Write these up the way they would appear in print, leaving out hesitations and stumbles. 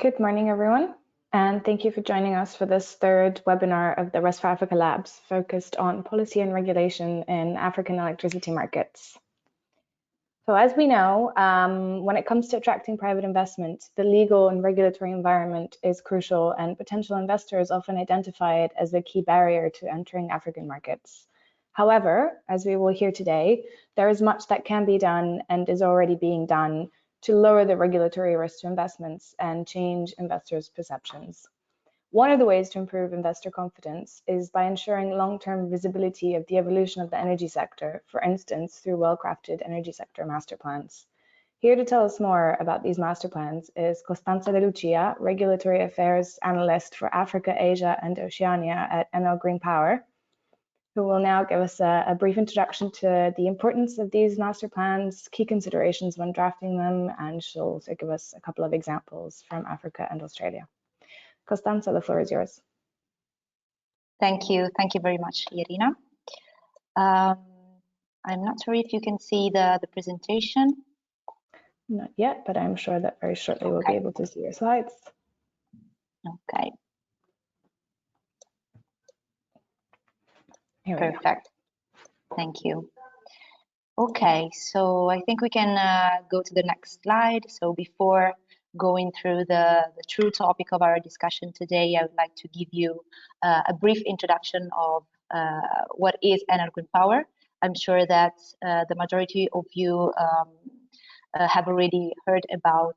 Good morning, everyone, and thank you for joining us for this third webinar of the RES4AFRICA Labs focused on policy and regulation in African electricity markets. So as we know, when it comes to attracting private investment, the legal and regulatory environment is crucial, and potential investors often identify it as a key barrier to entering African markets. However, as we will hear today, there is much that can be done and is already being done to lower the regulatory risk to investments and change investors' perceptions. One of the ways to improve investor confidence is by ensuring long-term visibility of the evolution of the energy sector, for instance, through well-crafted energy sector master plans. Here to tell us more about these master plans is Costanza De Lucia, Regulatory Affairs Analyst for Africa, Asia, and Oceania at Enel Green Power, who will now give us a brief introduction to the importance of these master plans, key considerations when drafting them, and she'll also give us a couple of examples from Africa and Australia. Costanza, the floor is yours. Thank you very much, Irina. I'm not sure if you can see the presentation. Not yet, but I'm sure that very shortly we'll be able to see your slides. Okay. Perfect. Thank you. Okay, so I think we can go to the next slide. So before going through the true topic of our discussion today, I would like to give you a brief introduction of what is Enel Green Power. I'm sure that the majority of you have already heard about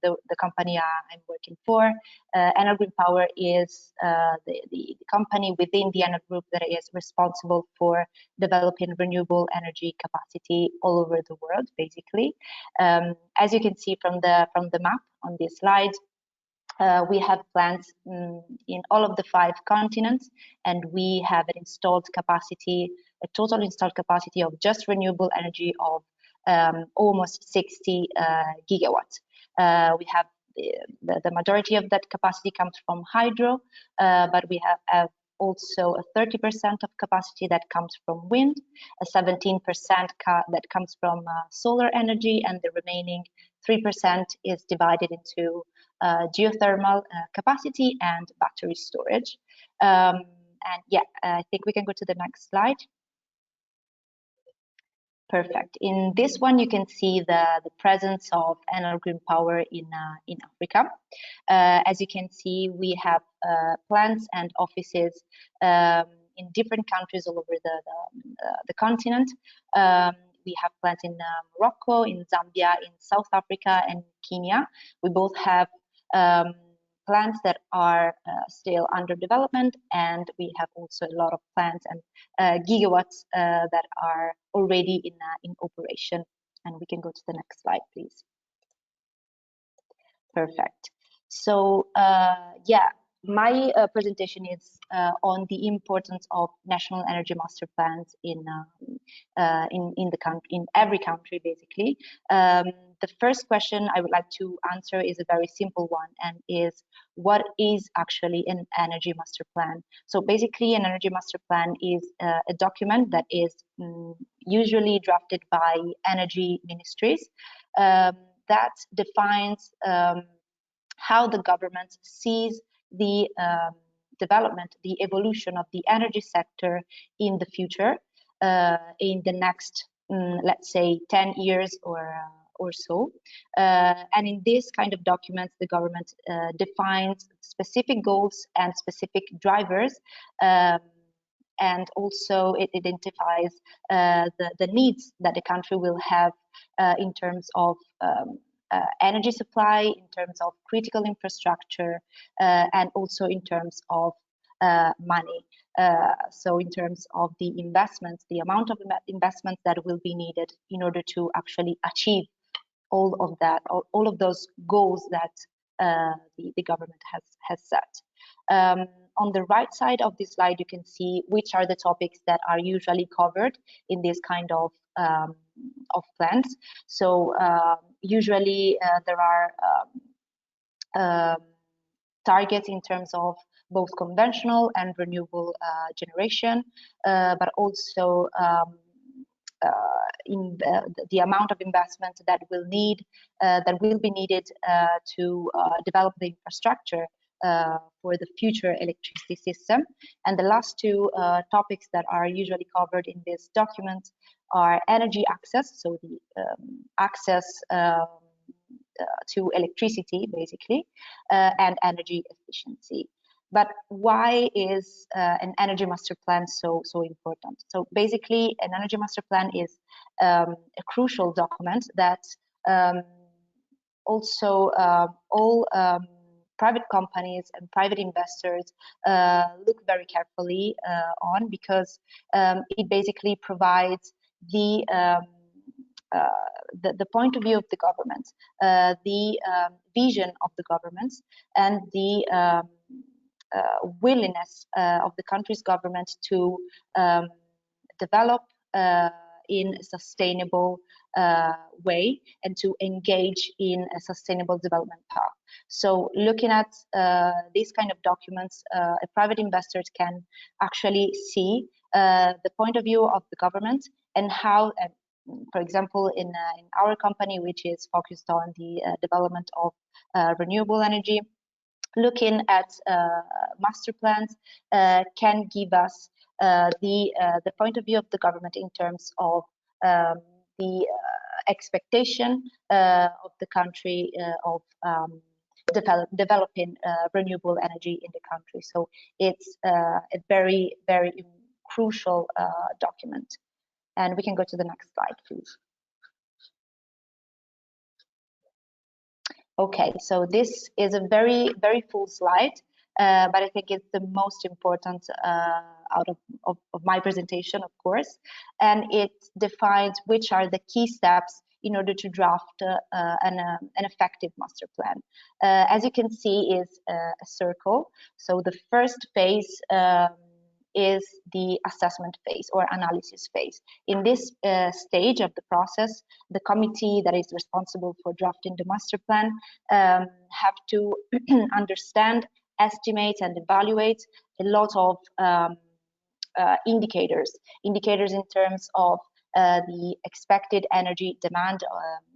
the company I'm working for. Enel Green Power is the company within the Enel Group that is responsible for developing renewable energy capacity all over the world, basically. As you can see from the map on this slide, we have plants in all of the 5 continents, and we have an installed capacity, a total installed capacity of just renewable energy of almost 60 gigawatts. We have the majority of that capacity comes from hydro, but we have also a 30% of capacity that comes from wind, a 17% that comes from solar energy, and the remaining 3% is divided into geothermal capacity and battery storage. And yeah, I think we can go to the next slide. Perfect. In this one, you can see the presence of Enel Green Power in Africa. As you can see, we have plants and offices in different countries all over the continent. We have plants in Morocco, in Zambia, in South Africa, and Kenya. We both have plants that are still under development, and we have also a lot of plants and gigawatts that are already in operation. And we can go to the next slide, please. Perfect. So yeah, my presentation is on the importance of national energy master plans in every country, basically. The first question I would like to answer is a very simple one, and is, what is actually an energy master plan? So basically, an energy master plan is a document that is usually drafted by energy ministries that defines how the government sees the development, the evolution of the energy sector in the future, in the next, let's say, 10 years or so. And in this kind of documents, the government defines specific goals and specific drivers, and also it identifies the needs that the country will have in terms of energy supply, in terms of critical infrastructure, and also in terms of money. So in terms of the investments, the amount of investments that will be needed in order to actually achieve all of that, all of those goals that the government has set. On the right side of this slide, you can see which are the topics that are usually covered in this kind of plans. So usually there are targets in terms of both conventional and renewable generation, but also the amount of investment that will be needed to develop the infrastructure for the future electricity system. And the last two topics that are usually covered in this document are energy access, so the access to electricity, basically, and energy efficiency. But why is an energy master plan so important? So basically, an energy master plan is a crucial document that also all private companies and private investors look very carefully on, because it basically provides the point of view of the government, the vision of the government, and the willingness of the country's government to develop in a sustainable way and to engage in a sustainable development path. So looking at these kind of documents, private investors can actually see the point of view of the government and how, for example, in our company, which is focused on the development of renewable energy, looking at master plans can give us the point of view of the government in terms of the expectation of the country of developing renewable energy in the country. So it's a very, very crucial document. And we can go to the next slide, please. Okay, so this is a very, very full slide, but I think it's the most important out of my presentation, of course, and it defines which are the key steps in order to draft an effective master plan. As you can see, is a circle. So the first phase is the assessment phase or analysis phase. In this stage of the process, the committee that is responsible for drafting the master plan have to understand, estimate, and evaluate a lot of indicators in terms of the expected energy demand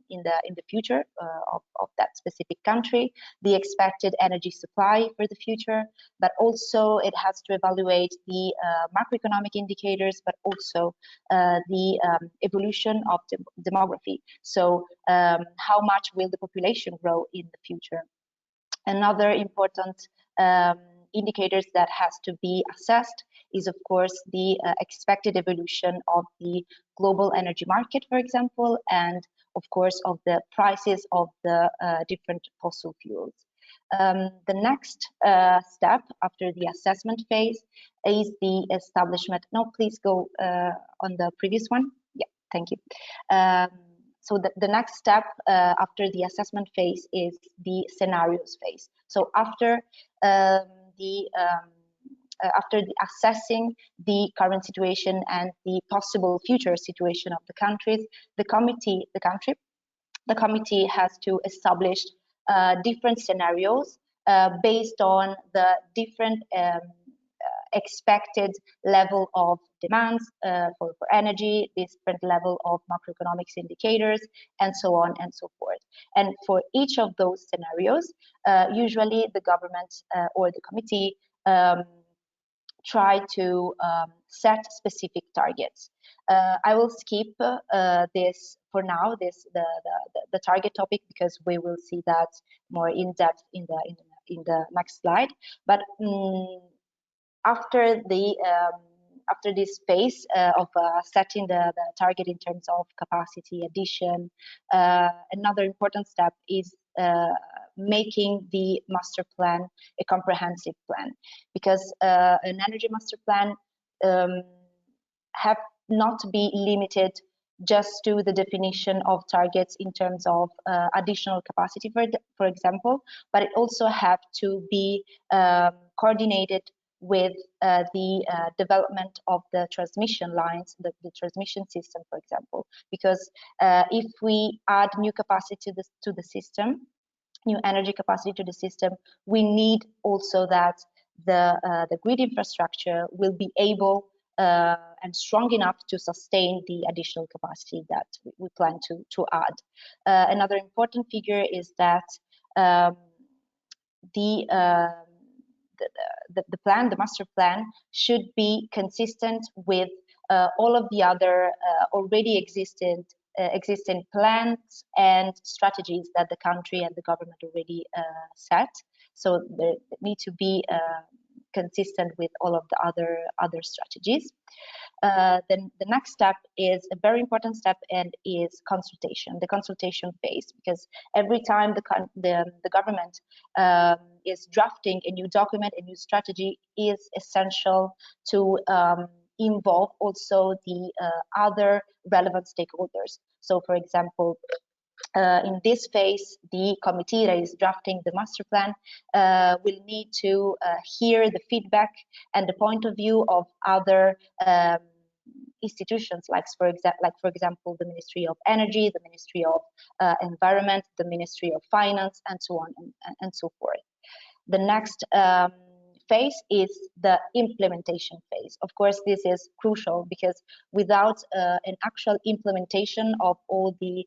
in the future of that specific country, the expected energy supply for the future, but also it has to evaluate the macroeconomic indicators, but also the evolution of demography. So how much will the population grow in the future? Another important indicators that has to be assessed is, of course, the expected evolution of the global energy market, for example, and of course of the prices of the different fossil fuels. The next step after the assessment phase is the establishment. No, please go on the previous one. Yeah, thank you. So the next step after the assessment phase is the scenarios phase. So after assessing the current situation and the possible future situation of the countries, the committee has to establish different scenarios based on the different expected level of demands for energy, different level of macroeconomics indicators, and so on and so forth. And for each of those scenarios, usually the government or the committee try to set specific targets. I will skip this for now, the target topic, because we will see that more in depth in the next slide. But after this phase of setting the target in terms of capacity addition, another important step is making the master plan a comprehensive plan, because an energy master plan have not to be limited just to the definition of targets in terms of additional capacity, for example, but it also have to be coordinated with the development of the transmission lines, the transmission system, for example, because if we add new capacity to the system, new energy capacity to the system, we need also that the grid infrastructure will be able and strong enough to sustain the additional capacity that we plan to add. Another important figure is that the master plan should be consistent with all of the other already existing plans and strategies that the country and the government already set. So they need to be consistent with all of the other strategies. Then the next step is a very important step, and is consultation, the consultation phase, because every time the government is drafting a new document, a new strategy, is essential to involve also the other relevant stakeholders. So, for example, in this phase, the committee that is drafting the master plan will need to hear the feedback and the point of view of other institutions, like for example, the Ministry of Energy, the Ministry of Environment, the Ministry of Finance, and so on and so forth. The next phase is the implementation phase. Of course, this is crucial, because without an actual implementation of all the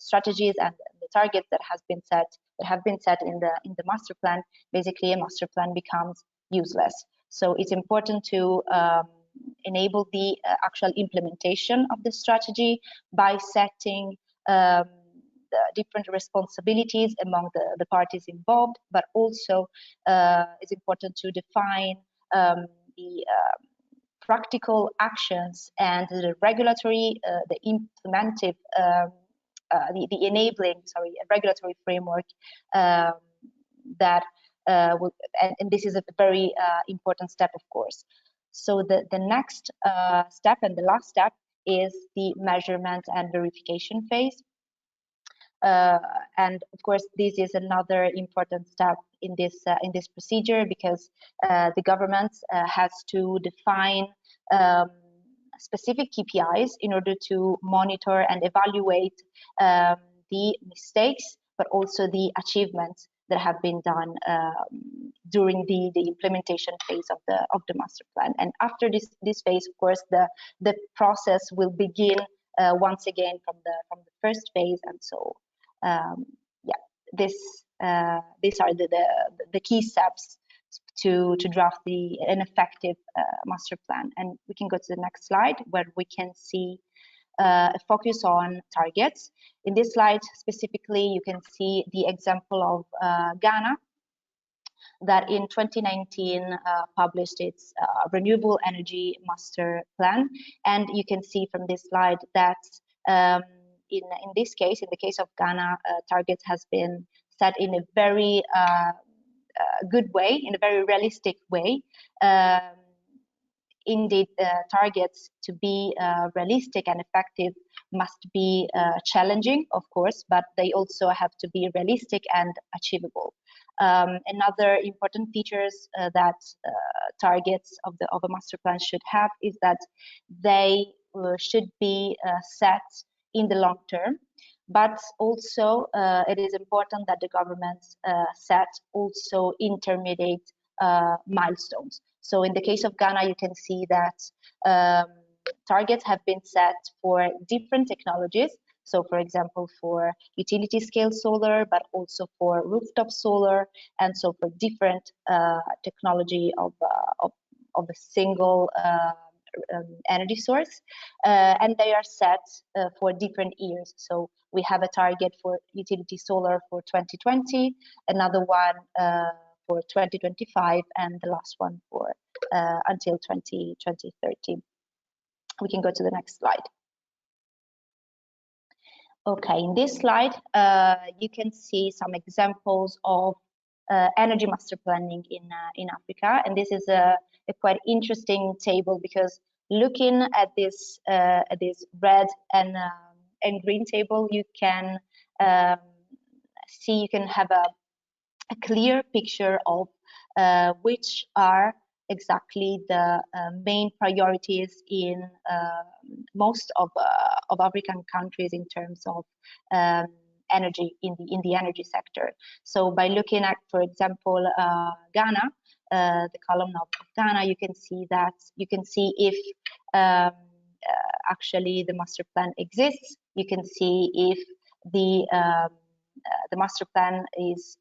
strategies and the targets that have been set in the master plan, basically a master plan becomes useless. So it's important to enable the actual implementation of the strategy by setting the different responsibilities among the parties involved, but also it's important to define the practical actions and the regulatory, the implementive, the enabling, regulatory framework that will, and this is a very important step, of course. So the next step, and the last step, is the measurement and verification phase. And of course, this is another important step in this procedure, because the government has to define specific KPIs in order to monitor and evaluate the mistakes, but also the achievements that have been done during the implementation phase of the master plan. And after this phase, of course, the process will begin once again from the first phase. And so yeah, these are the key steps to draft an effective master plan. And we can go to the next slide, where we can see a focus on targets. In this slide specifically, you can see the example of Ghana, that in 2019 published its renewable energy master plan. And you can see from this slide that in this case, in the case of Ghana, targets has been set in a very good way, in a very realistic way. Indeed, targets to be realistic and effective must be challenging, of course, but they also have to be realistic and achievable. Another important features that targets of a master plan should have is that they should be set in the long term, but also it is important that the governments set also intermediate milestones. So in the case of Ghana, you can see that targets have been set for different technologies. So, for example, for utility scale solar, but also for rooftop solar, and so for different technology of a single energy source, and they are set for different years. So we have a target for utility solar for 2020, another one for 2025, and the last one for until 2030. We can go to the next slide. Okay, in this slide, you can see some examples of energy master planning in Africa, and this is a quite interesting table, because looking at this red and green table, you can see, you can have a clear picture of which are exactly the main priorities in most of African countries in terms of energy in the energy sector. So by looking at, for example, Ghana, the column of Ghana, you can see if actually the master plan exists. You can see if the master plan is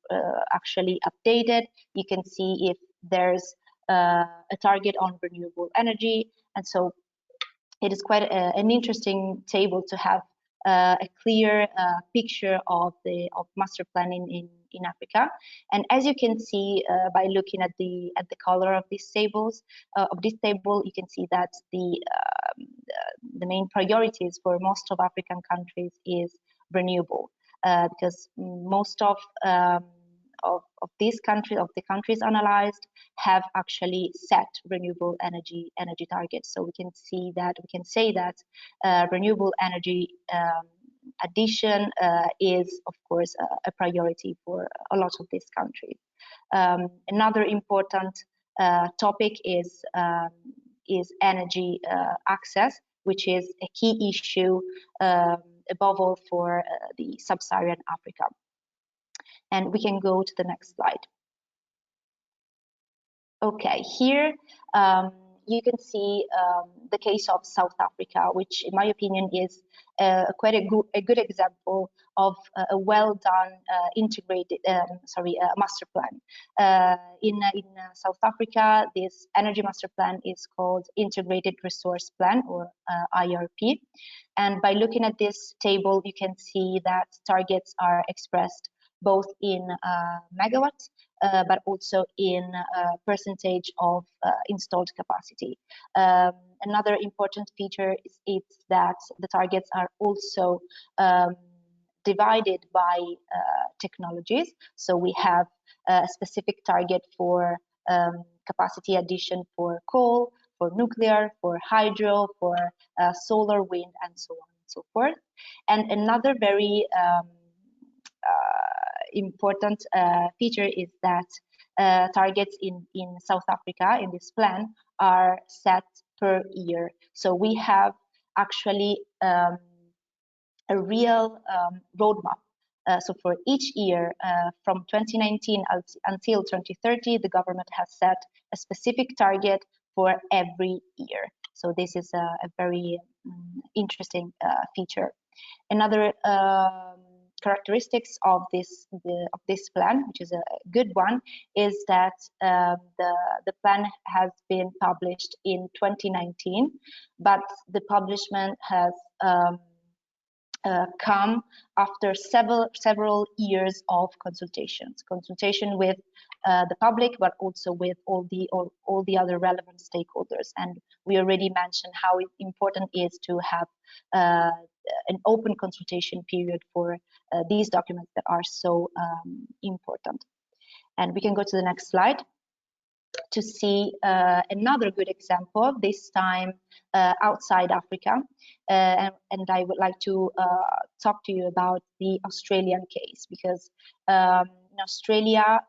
actually updated. You can see if there's a target on renewable energy, and so it is quite an interesting table to have a clear picture of master planning in Africa. And as you can see by looking at the color of these tables you can see that the main priorities for most of African countries is renewable, because most of these countries, of the countries analyzed, have actually set renewable energy targets. So we can say that renewable energy addition is, of course, a priority for a lot of these countries. Another important topic is energy access, which is a key issue above all for the sub-Saharan Africa. And we can go to the next slide. Okay, here you can see the case of South Africa, which in my opinion is quite a good example of a well done integrated master plan. In South Africa, this energy master plan is called Integrated Resource Plan, or IRP. And by looking at this table, you can see that targets are expressed both in megawatts, but also in percentage of installed capacity. Another important feature is that the targets are also divided by technologies. So we have a specific target for capacity addition for coal, for nuclear, for hydro, for solar, wind, and so on and so forth. And another very important feature is that targets in South Africa in this plan are set per year. So we have actually a real roadmap. So for each year from 2019 until 2030, the government has set a specific target for every year. So this is a very interesting feature. Another characteristics of this plan, which is a good one, is that the plan has been published in 2019, but the publishment has come after several years of consultation with the public, but also with all the other relevant stakeholders. And we already mentioned how important it is to have an open consultation period for these documents that are so important. And we can go to the next slide to see another good example, this time outside Africa. And I would like to talk to you about the Australian case, because in Australia,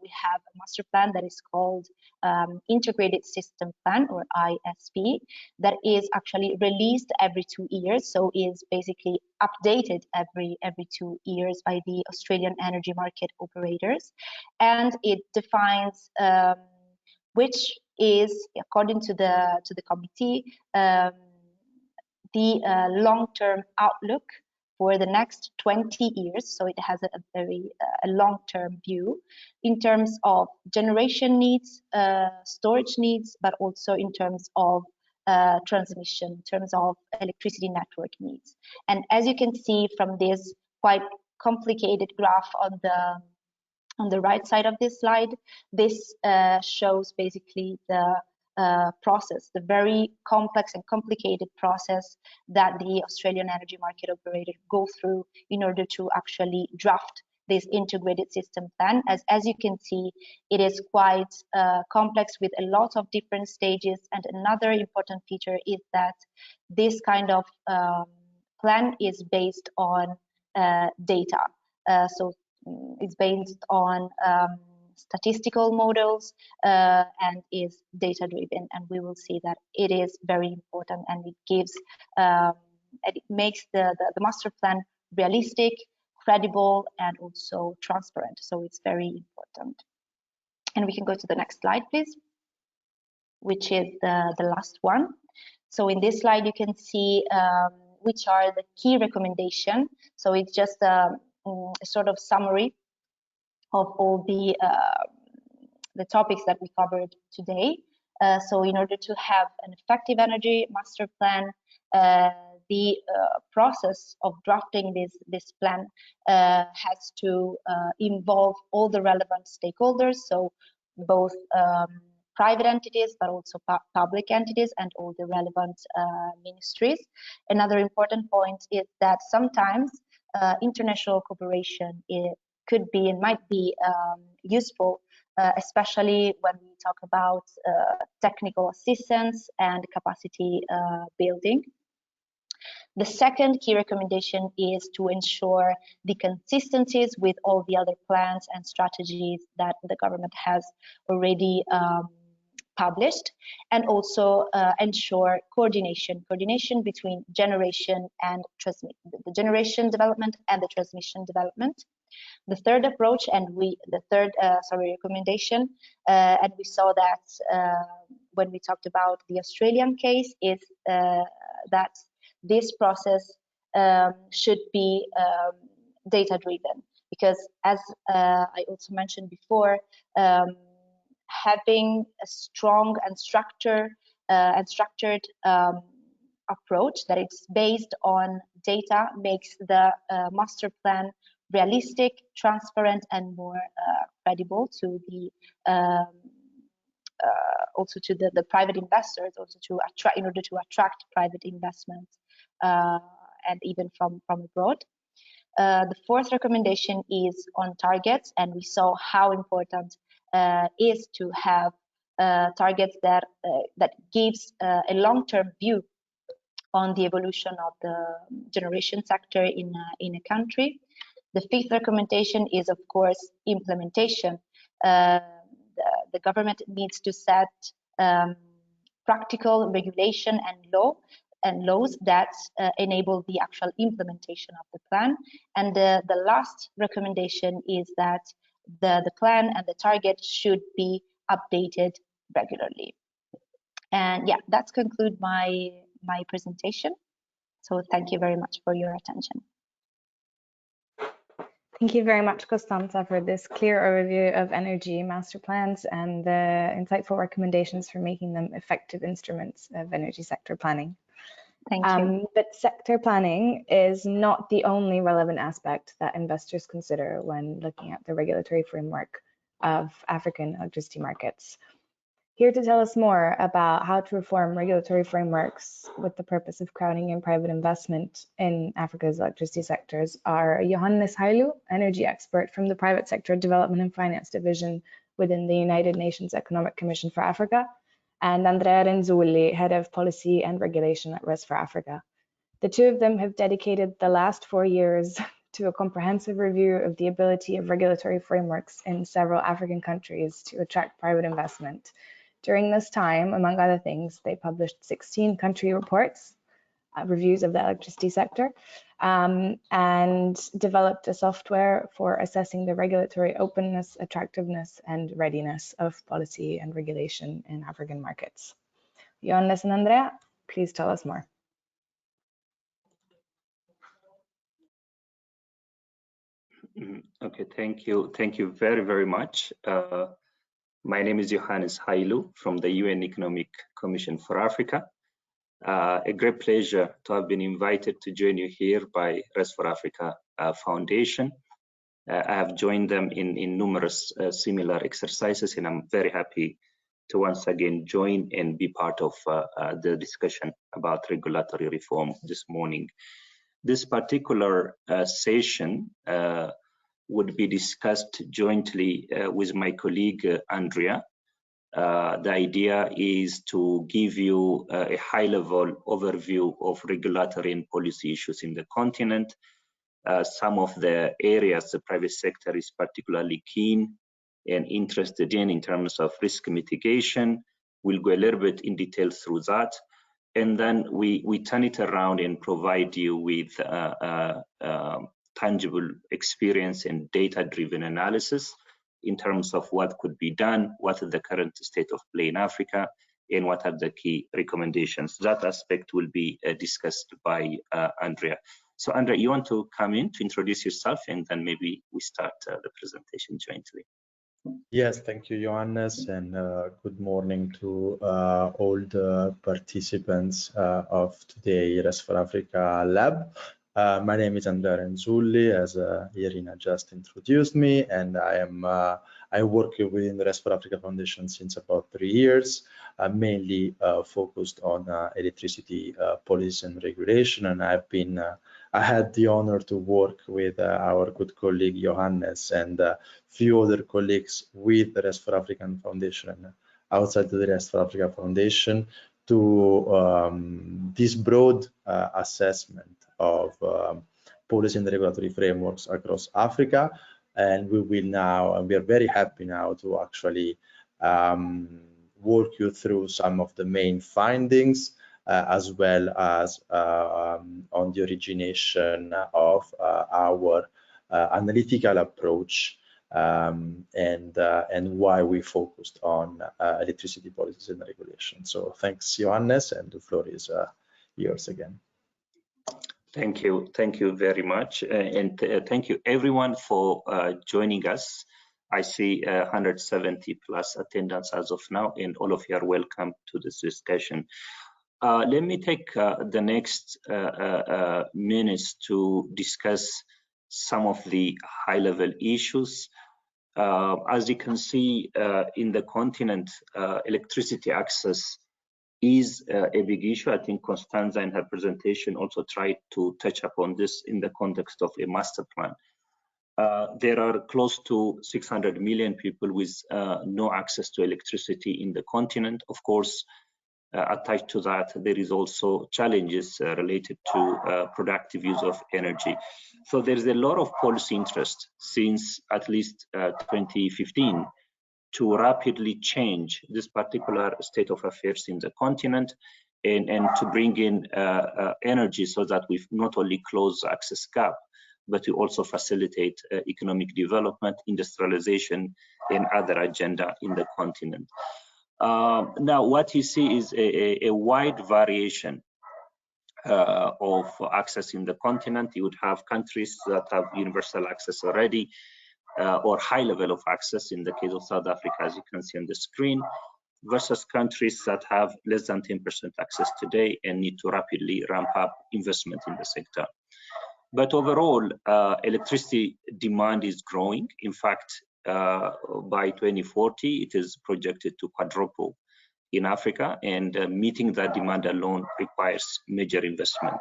we have a master plan that is called Integrated System Plan, or ISP, that is actually released every 2 years. So is basically updated every 2 years by the Australian energy market operators. And it defines which is, according to the committee, the long-term outlook for the next 20 years. So it has a very long-term view in terms of generation needs, storage needs, but also in terms of transmission, in terms of electricity network needs. And as you can see from this quite complicated graph on the right side of this slide, this shows basically the process, the very complex and complicated process that the Australian energy market operators go through in order to actually draft this integrated system plan. As you can see, it is quite complex with a lot of different stages. And another important feature is that this kind of plan is based on data. So it's based on statistical models and is data driven, and we will see that it is very important, and it gives it makes the master plan realistic, credible, and also transparent. So it's very important. And we can go to the next slide, please, which is the last one. So in this slide, you can see which are the key recommendations. So it's just a sort of summary of all the topics that we covered today. So in order to have an effective energy master plan, the process of drafting this plan has to involve all the relevant stakeholders, so both private entities, but also public entities and all the relevant ministries. Another important point is that sometimes international cooperation could be and might be useful, especially when we talk about technical assistance and capacity building. The second key recommendation is to ensure the consistencies with all the other plans and strategies that the government has already published, and also ensure coordination between generation and the generation development and the transmission development. The third approach, and recommendation, and we saw that when we talked about the Australian case, is that this process should be data-driven, because as I also mentioned before, having a strong and structured approach that it's based on data makes the master plan realistic, transparent, and more credible to the also to the private investors, also to attract, in order to attract private investments and even from abroad. The fourth recommendation is on targets, and we saw how important is to have targets that gives a long-term view on the evolution of the generation sector in a country. The fifth recommendation is, of course, implementation. The government needs to set practical regulation and laws that enable the actual implementation of the plan. And the last recommendation is that the plan and the target should be updated regularly. And yeah, that concludes my presentation. So thank you very much for your attention. Thank you very much, Costanza, for this clear overview of energy master plans and the insightful recommendations for making them effective instruments of energy sector planning. Thank you. But sector planning is not the only relevant aspect that investors consider when looking at the regulatory framework of African electricity markets. Here to tell us more about how to reform regulatory frameworks with the purpose of crowding in private investment in Africa's electricity sectors are Johannes Hailu, energy expert from the Private Sector Development and Finance Division within the United Nations Economic Commission for Africa, and Andrea Renzulli, head of policy and regulation at RES4AFRICA. The two of them have dedicated the last 4 years to a comprehensive review of the ability of regulatory frameworks in several African countries to attract private investment. During this time, among other things, they published 16 country reports, reviews of the electricity sector, and developed a software for assessing the regulatory openness, attractiveness, and readiness of policy and regulation in African markets. Johannes and Andrea, please tell us more. Okay, thank you. Thank you very, very much. My name is Johannes Hailu from the UN Economic Commission for Africa. A great pleasure to have been invited to join you here by RES4AFRICA Foundation. I have joined them in numerous similar exercises, and I'm very happy to once again join and be part of the discussion about regulatory reform this morning. This particular session would be discussed jointly with my colleague Andrea. The idea is to give you a high-level overview of regulatory and policy issues in the continent. Some of the areas the private sector is particularly keen and interested in terms of risk mitigation. We'll go a little bit in detail through that. And then we turn it around and provide you with tangible experience and data-driven analysis in terms of what could be done, what is the current state of play in Africa, and what are the key recommendations. That aspect will be discussed by Andrea. So Andrea, you want to come in to introduce yourself, and then maybe we start the presentation jointly. Yes, thank you, Johannes, and good morning to all the participants of today RES4Africa Lab. My name is Andrea Renzulli, as Irina just introduced me, and I work within the RES4Africa Foundation since about 3 years, mainly focused on electricity policy and regulation, and I had the honor to work with our good colleague Johannes and few other colleagues with the RES4Africa Foundation outside the RES4Africa Foundation to this broad assessment of policy and regulatory frameworks across Africa. And we are very happy now to actually walk you through some of the main findings as well as on the origination of our analytical approach and why we focused on electricity policies and regulation. So thanks, Johannes, and the floor is yours again. Thank you very much, and thank you everyone for joining us. I see 170 plus attendance as of now, and all of you are welcome to this discussion. Let me take the next minutes to discuss some of the high-level issues. As you can see in the continent, electricity access is a big issue. I think Constanza in her presentation also tried to touch upon this in the context of a master plan. There are close to 600 million people with no access to electricity in the continent. Of course, attached to that, there is also challenges related to productive use of energy. So there's a lot of policy interest since at least 2015 to rapidly change this particular state of affairs in the continent and to bring in energy so that we not only close the access gap, but we also facilitate economic development, industrialization, and other agenda in the continent. Now, what you see is a wide variation of access in the continent. You would have countries that have universal access already, or high level of access in the case of South Africa, as you can see on the screen, versus countries that have less than 10% access today and need to rapidly ramp up investment in the sector. But overall, electricity demand is growing. In fact, by 2040, it is projected to quadruple in Africa, and meeting that demand alone requires major investment.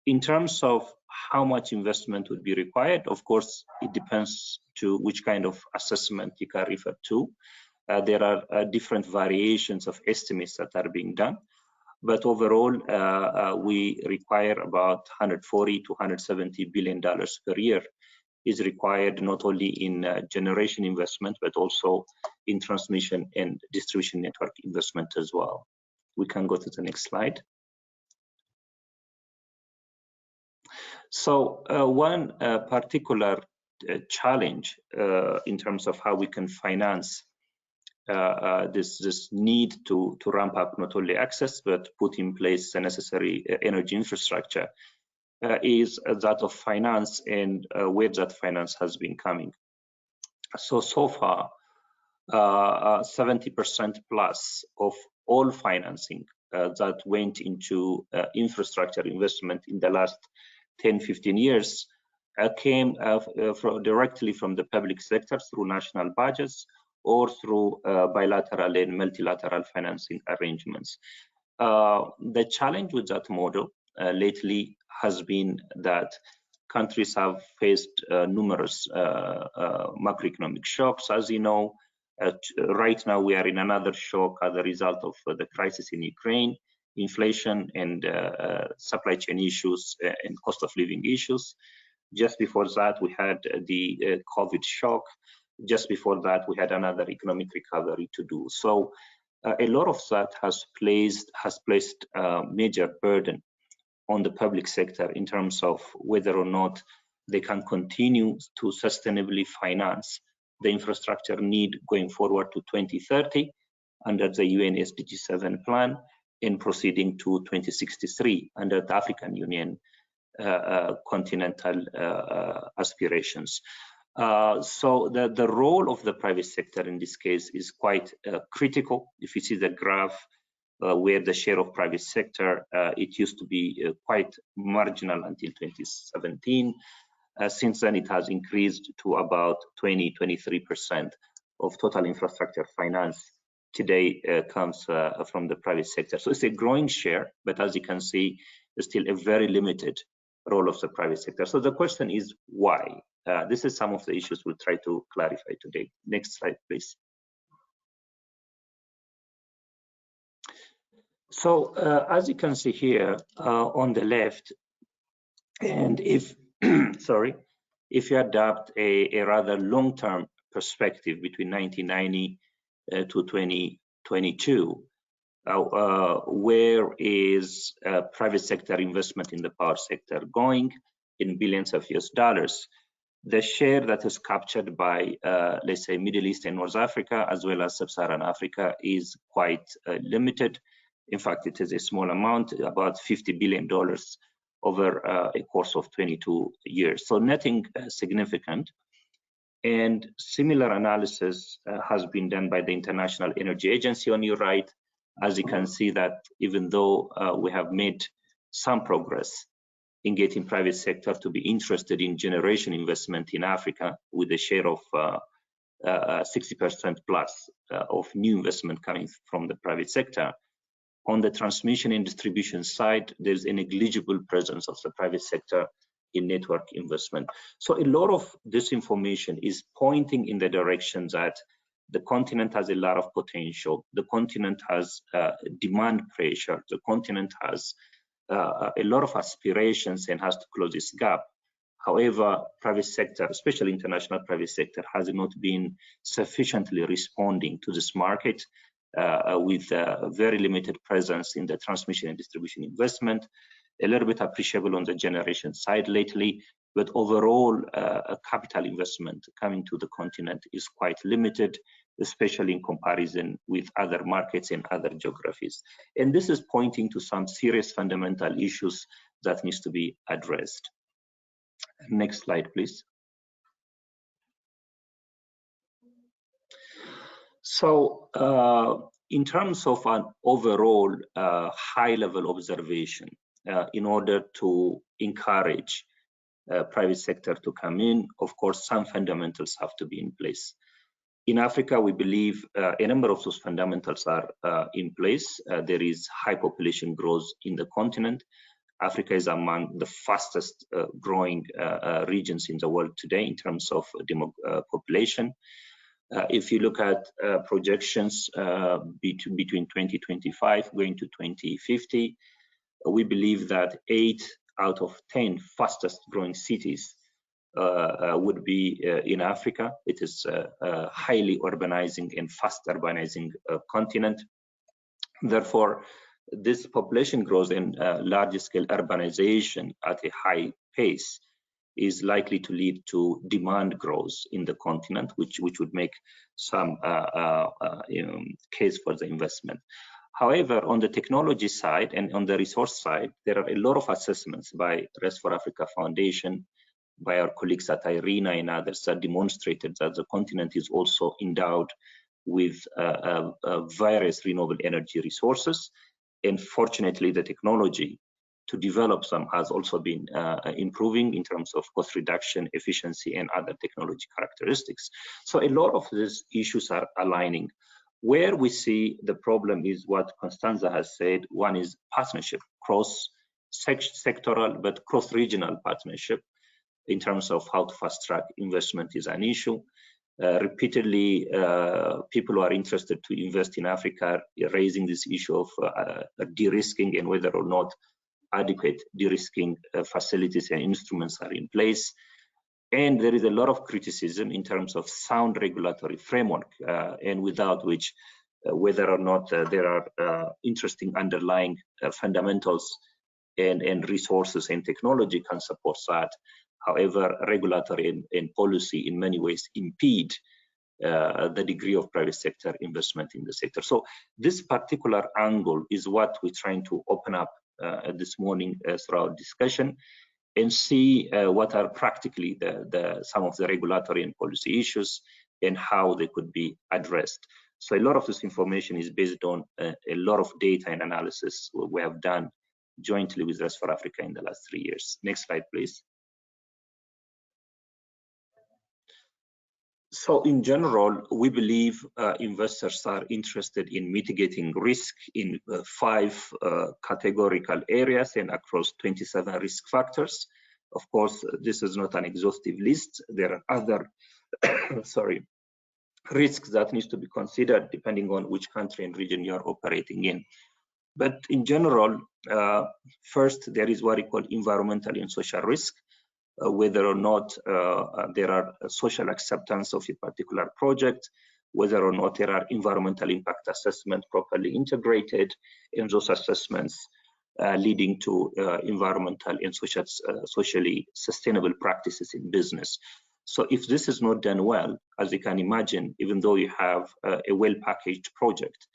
In terms of how much investment would be required, of course, it depends to which kind of assessment you can refer to. There are different variations of estimates that are being done, but overall, we require about $140 to $170 billion per year is required not only in generation investment, but also in transmission and distribution network investment as well. We can go to the next slide. So one particular challenge in terms of how we can finance this need to ramp up not only access, but put in place the necessary energy infrastructure is that of finance and where that finance has been coming. So far, 70% plus of all financing that went into infrastructure investment in the last 10-15 years came directly from the public sector through national budgets or through bilateral and multilateral financing arrangements. The challenge with that model lately has been that countries have faced numerous macroeconomic shocks, as you know. Right now, we are in another shock as a result of the crisis in Ukraine, inflation and supply chain issues and cost of living issues. Just before that, we had the COVID shock. Just before that, we had another economic recovery to do. So a lot of that has placed major burden on the public sector in terms of whether or not they can continue to sustainably finance the infrastructure need going forward to 2030, under the UN SDG 7 plan and proceeding to 2063 under the African Union continental aspirations. So the role of the private sector in this case is quite critical. If you see the graph where the share of private sector, it used to be quite marginal until 2017. Since then, it has increased to about 20-23% of total infrastructure finance today comes from the private sector. So it's a growing share, but as you can see, there's still a very limited role of the private sector. So the question is why? This is some of the issues we'll try to clarify today. Next slide, please. So as you can see here on the left, and if sorry, if you adopt a rather long-term perspective between 1990 to 2022, where is private sector investment in the power sector going in billions of US dollars? The share that is captured by, let's say, Middle East and North Africa, as well as Sub-Saharan Africa, is quite limited. In fact, it is a small amount, about $50 billion over a course of 22 years. So nothing significant. And similar analysis has been done by the International Energy Agency on your right. As you can see that even though we have made some progress in getting private sector to be interested in generation investment in Africa with a share of 60% plus of new investment coming from the private sector. On the transmission and distribution side, there's a negligible presence of the private sector in network investment. So a lot of this information is pointing in the direction that the continent has a lot of potential. The continent has demand pressure. The continent has a lot of aspirations and has to close this gap. However, private sector, especially international private sector, has not been sufficiently responding to this market with very limited presence in the transmission and distribution investment, a little bit appreciable on the generation side lately, but overall capital investment coming to the continent is quite limited, especially in comparison with other markets and other geographies. And this is pointing to some serious fundamental issues that needs to be addressed. Next slide, please. So in terms of an overall high-level observation, in order to encourage private sector to come in, of course, some fundamentals have to be in place. In Africa, we believe a number of those fundamentals are in place. There is high population growth in the continent. Africa is among the fastest growing regions in the world today in terms of population. If you look at projections between 2025 going to 2050, we believe that 8 out of 10 fastest growing cities would be in Africa. It is a highly urbanizing and fast urbanizing continent. Therefore, this population growth and large-scale urbanization at a high pace is likely to lead to demand growth in the continent, which would make some case for the investment. However, on the technology side and on the resource side, there are a lot of assessments by RES4Africa Foundation, by our colleagues at IRENA and others that demonstrated that the continent is also endowed with various renewable energy resources. And fortunately, the technology to develop them has also been improving in terms of cost reduction, efficiency, and other technology characteristics. So a lot of these issues are aligning. Where we see the problem is what Constanza has said. One is partnership, cross-sectoral but cross-regional partnership in terms of how to fast-track investment is an issue. Repeatedly, people who are interested to invest in Africa are raising this issue of de-risking and whether or not adequate de-risking facilities and instruments are in place. And there is a lot of criticism in terms of sound regulatory framework, and without which, whether or not there are interesting underlying fundamentals and resources and technology can support that. However, regulatory and policy in many ways impede the degree of private sector investment in the sector. So this particular angle is what we're trying to open up this morning through our discussion, and see what are practically some of the regulatory and policy issues and how they could be addressed. So a lot of this information is based on a lot of data and analysis we have done jointly with RES4AFRICA in the last 3 years. Next slide, please. So in general, we believe investors are interested in mitigating risk in 5 categorical areas and across 27 risk factors. Of course, this is not an exhaustive list. There are other risks that need to be considered depending on which country and region you are operating in. But in general, first, there is what we call environmental and social risk. Whether or not there are social acceptance of a particular project, whether or not there are environmental impact assessments properly integrated, and those assessments leading to environmental and socially sustainable practices in business. So if this is not done well, as you can imagine, even though you have a well-packaged project,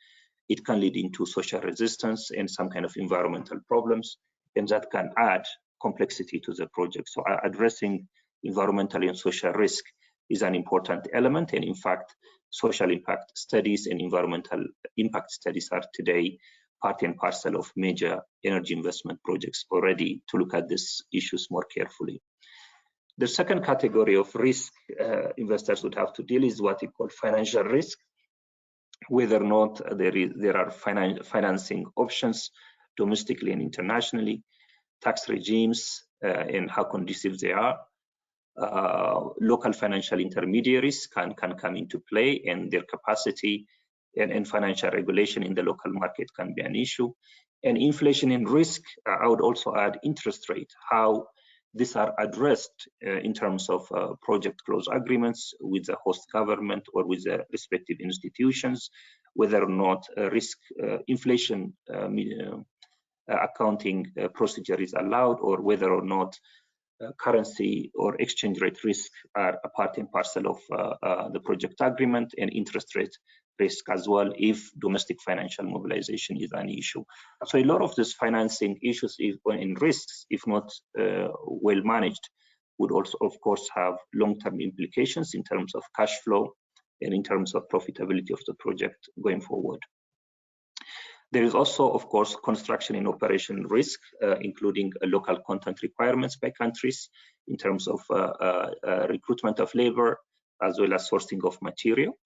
it can lead into social resistance and some kind of environmental problems, and that can add complexity to the project. So addressing environmental and social risk is an important element, and in fact, social impact studies and environmental impact studies are today part and parcel of major energy investment projects already to look at these issues more carefully. The second category of risk investors would have to deal is what we call financial risk, whether or not there are financing options domestically and internationally, tax regimes and how conducive they are. Local financial intermediaries can come into play, and their capacity and financial regulation in the local market can be an issue. And inflation and risk, I would also add interest rate, how these are addressed in terms of project close agreements with the host government or with the respective institutions, whether or not risk inflation accounting procedure is allowed, or whether or not currency or exchange rate risk are a part and parcel of the project agreement, and interest rate risk as well if domestic financial mobilization is an issue. So a lot of these financing issues in risks, if not well managed, would also of course have long-term implications in terms of cash flow and in terms of profitability of the project going forward. There is also, of course, construction and operation risk, including local content requirements by countries in terms of recruitment of labor, as well as sourcing of material.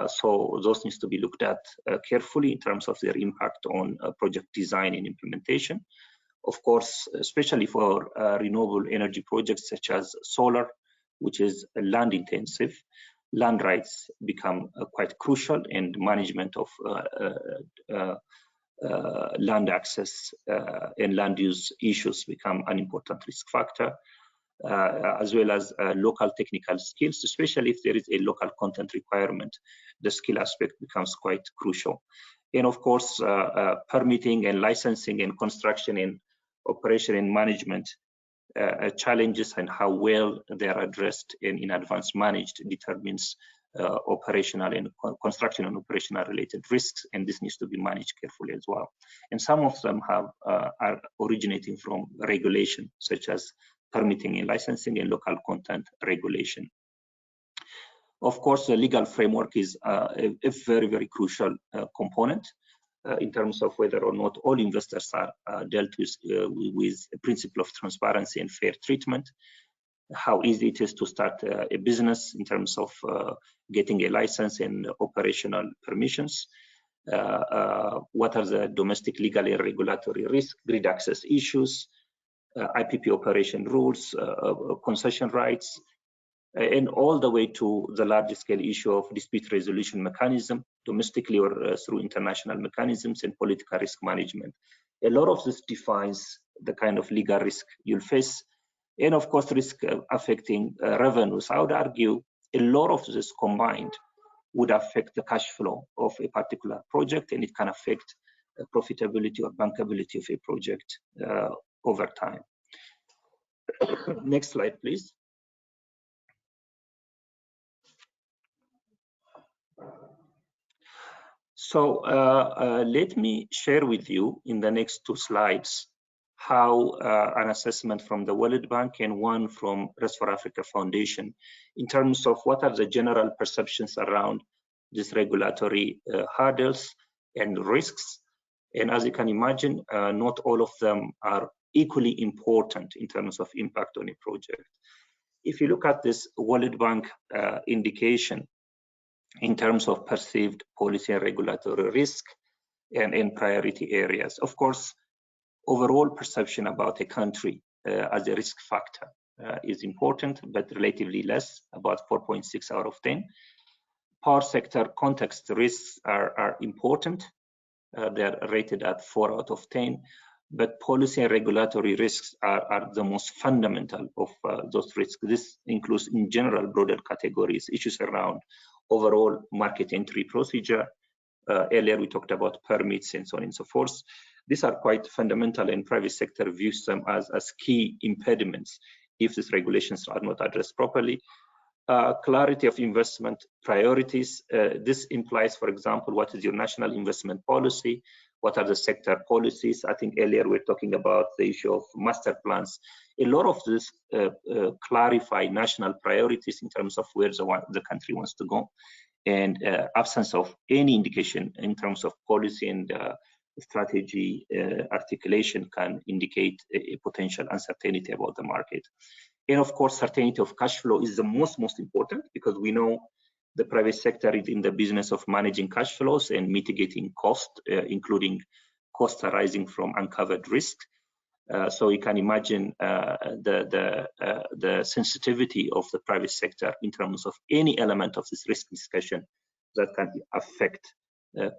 So those needs to be looked at carefully in terms of their impact on project design and implementation. Of course, especially for renewable energy projects such as solar, which is land intensive, land rights become quite crucial, and management of land access and land use issues become an important risk factor, as well as local technical skills, especially if there is a local content requirement. The skill aspect becomes quite crucial. And of course, permitting and licensing and construction and operation and management challenges, and how well they are addressed and in advance managed, determines operational and construction and operational related risks, and this needs to be managed carefully as well. And some of them are originating from regulation, such as permitting and licensing and local content regulation. Of course, the legal framework is a very, very crucial component in terms of whether or not all investors are dealt with a principle of transparency and fair treatment, how easy it is to start a business in terms of getting a license and operational permissions, what are the domestic legal and regulatory risk, grid access issues, IPP operation rules, concession rights, and all the way to the large scale issue of dispute resolution mechanism, domestically or through international mechanisms, and political risk management. A lot of this defines the kind of legal risk you'll face, and of course risk affecting revenues. I would argue a lot of this combined would affect the cash flow of a particular project, and it can affect profitability or bankability of a project over time. Next slide, please. So let me share with you in the next 2 slides how an assessment from the World Bank and one from RES4Africa Foundation in terms of what are the general perceptions around these regulatory hurdles and risks. And as you can imagine, not all of them are equally important in terms of impact on a project. If you look at this World Bank indication in terms of perceived policy and regulatory risk and in priority areas, of course, overall perception about a country as a risk factor is important, but relatively less, about 4.6 out of 10. Power sector context risks are important. They're rated at 4 out of 10, but policy and regulatory risks are the most fundamental of those risks. This includes, in general, broader categories, issues around overall market entry procedure. Earlier, we talked about permits and so on and so forth. These are quite fundamental, and private sector views them as key impediments if these regulations are not addressed properly. Clarity of investment priorities. This implies, for example, what is your national investment policy? What are the sector policies? I think earlier we were talking about the issue of master plans. A lot of this clarify national priorities in terms of where the country wants to go, and absence of any indication in terms of policy and strategy articulation can indicate a potential uncertainty about the market. And of course, certainty of cash flow is the most important, because we know the private sector is in the business of managing cash flows and mitigating cost, including costs arising from uncovered risk. So you can imagine the sensitivity of the private sector in terms of any element of this risk discussion that can affect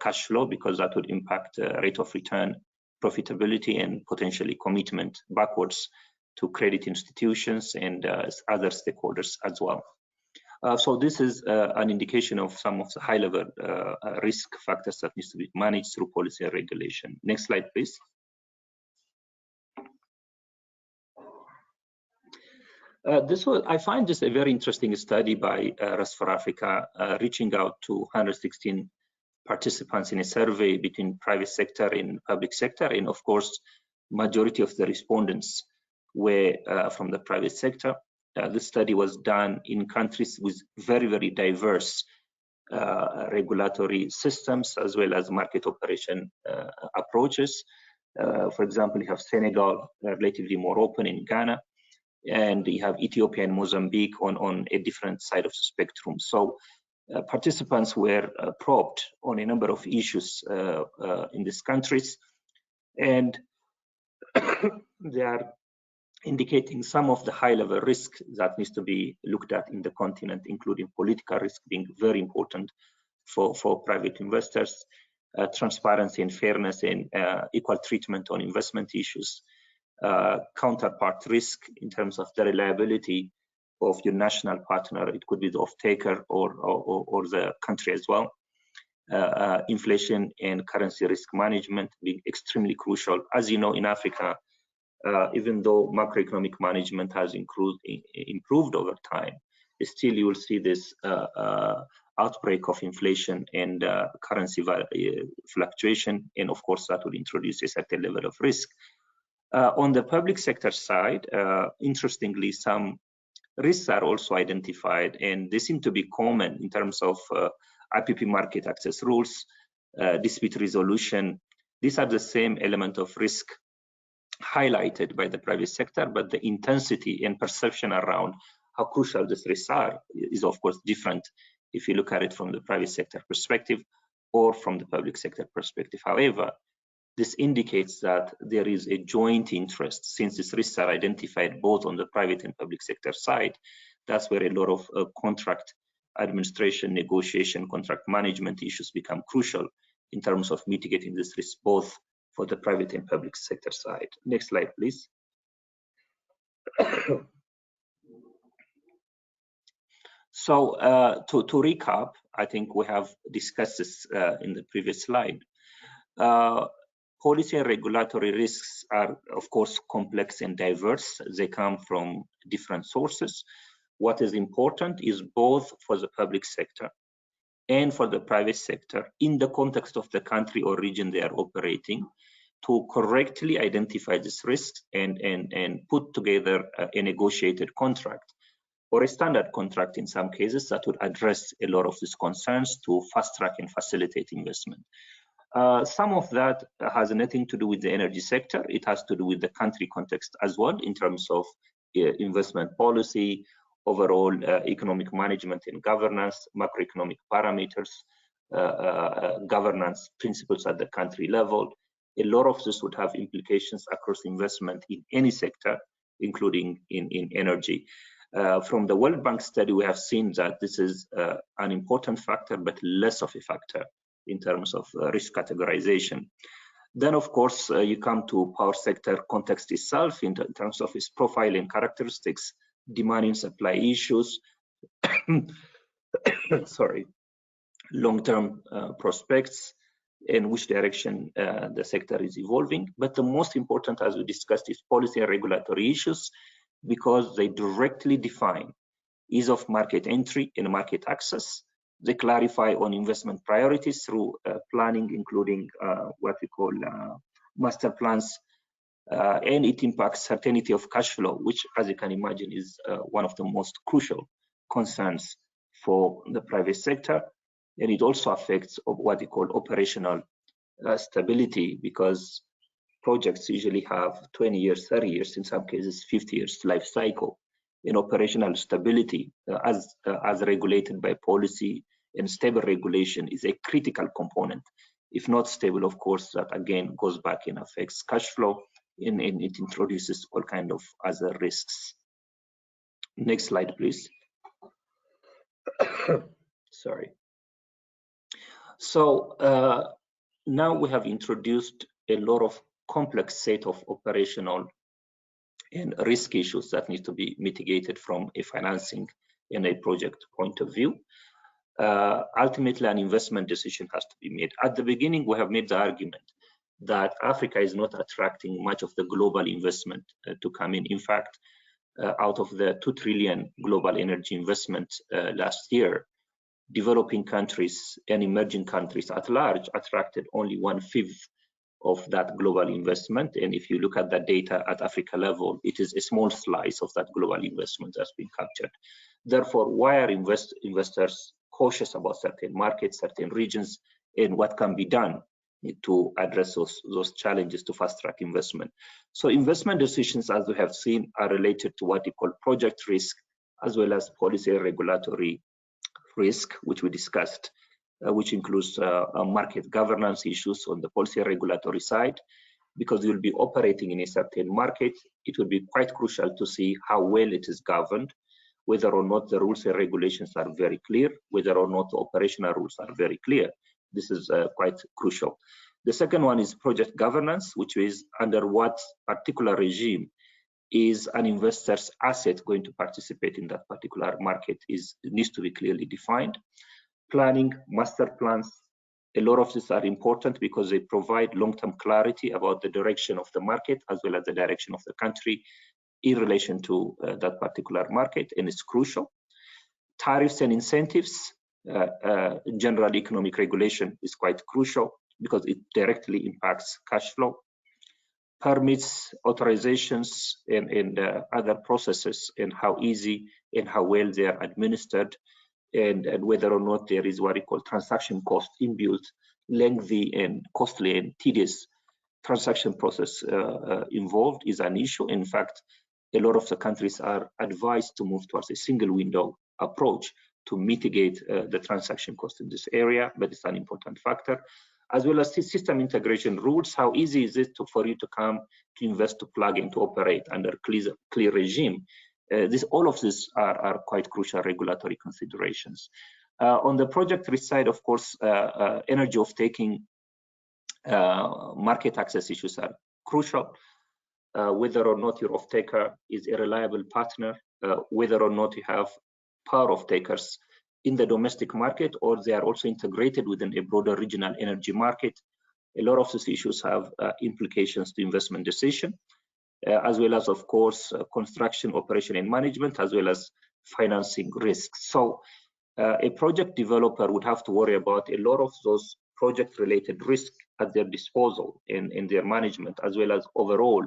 cash flow, because that would impact rate of return, profitability, and potentially commitment backwards to credit institutions and other stakeholders as well. So this is an indication of some of the high-level risk factors that needs to be managed through policy and regulation. Next slide, please. I find this a very interesting study by RES4Africa, reaching out to 116 participants in a survey between private sector and public sector, and of course, majority of the respondents were from the private sector. This study was done in countries with very diverse regulatory systems, as well as market operation approaches. For example, you have Senegal, relatively more open, in Ghana, and you have Ethiopia and Mozambique on a different side of the spectrum. So participants were probed on a number of issues in these countries, and they are indicating some of the high-level risk that needs to be looked at in the continent, including political risk being very important for private investors, transparency and fairness and equal treatment on investment issues, counterpart risk in terms of the reliability of your national partner. It could be the off-taker or the country as well. Inflation and currency risk management being extremely crucial. As you know, in Africa, even though macroeconomic management has improved over time, still you will see this outbreak of inflation and currency fluctuation, and of course that will introduce a certain level of risk. On the public sector side, interestingly, some risks are also identified, and they seem to be common in terms of IPP market access rules, dispute resolution. These are the same element of risk highlighted by the private sector, but the intensity and perception around how crucial these risks are is of course different if you look at it from the private sector perspective or from the public sector perspective. However, this indicates that there is a joint interest, since these risks are identified both on the private and public sector side. That's where a lot of contract administration, negotiation, contract management issues become crucial in terms of mitigating this risk, both for the private and public sector side. Next slide, please. So to recap, I think we have discussed this in the previous slide. Policy and regulatory risks are, of course, complex and diverse. They come from different sources. What is important is both for the public sector and for the private sector in the context of the country or region they are operating to correctly identify these risks and put together a negotiated contract or a standard contract in some cases that would address a lot of these concerns to fast track and facilitate investment. Some of that has nothing to do with the energy sector. It has to do with the country context as well in terms of investment policy, overall economic management and governance, macroeconomic parameters, governance principles at the country level. A lot of this would have implications across investment in any sector, including in energy. From the World Bank study, we have seen that this is an important factor, but less of a factor in terms of risk categorization. Then, of course, you come to power sector context itself in terms of its profile and characteristics, demand and supply issues, sorry, long-term prospects, in which direction the sector is evolving. But the most important, as we discussed, is policy and regulatory issues, because they directly define ease of market entry and market access. They clarify on investment priorities through planning, including what we call master plans, and it impacts certainty of cash flow, which, as you can imagine, is one of the most crucial concerns for the private sector. And it also affects what we call operational stability, because projects usually have 20 years, 30 years, in some cases 50 years life cycle. In operational stability, as regulated by policy, and stable regulation is a critical component. If not stable, of course, that again goes back and affects cash flow, and it introduces all kind of other risks. Next slide, please. Sorry. So now we have introduced a lot of complex set of operational and risk issues that need to be mitigated from a financing and a project point of view. Ultimately, an investment decision has to be made. At the beginning, we have made the argument that Africa is not attracting much of the global investment to come in. In fact, out of the 2 trillion global energy investment last year, developing countries and emerging countries at large attracted only 1/5 of that global investment. And if you look at that data at Africa level, it is a small slice of that global investment that's been captured. Therefore, why are investors cautious about certain markets, certain regions, and what can be done to address those challenges to fast track investment? So investment decisions, as we have seen, are related to what we call project risk, as well as policy and regulatory risk, which we discussed, which includes market governance issues on the policy and regulatory side. Because you'll be operating in a certain market, it will be quite crucial to see how well it is governed, whether or not the rules and regulations are very clear, whether or not the operational rules are very clear. This is quite crucial. The second one is project governance, which is under what particular regime is an investor's asset going to participate in that particular market needs to be clearly defined. Planning, master plans, a lot of these are important because they provide long-term clarity about the direction of the market as well as the direction of the country in relation to that particular market, and it's crucial. Tariffs and incentives, general economic regulation is quite crucial because it directly impacts cash flow. Permits, authorizations, and other processes, and how easy and how well they are administered, and whether or not there is what we call transaction cost inbuilt, lengthy and costly and tedious transaction process involved is an issue. In fact, a lot of the countries are advised to move towards a single window approach to mitigate the transaction cost in this area, but it's an important factor. As well as system integration rules, how easy is it for you to come to invest, to plug in, to operate under clear regime? All of these are quite crucial regulatory considerations. On the project risk side, of course, energy off-taking, market access issues are crucial. Whether or not your off-taker is a reliable partner, whether or not you have power off-takers in the domestic market, or they are also integrated within a broader regional energy market. A lot of these issues have implications to investment decision, as well as, of course, construction, operation, and management, as well as financing risks. So a project developer would have to worry about a lot of those project-related risks at their disposal in their management, as well as overall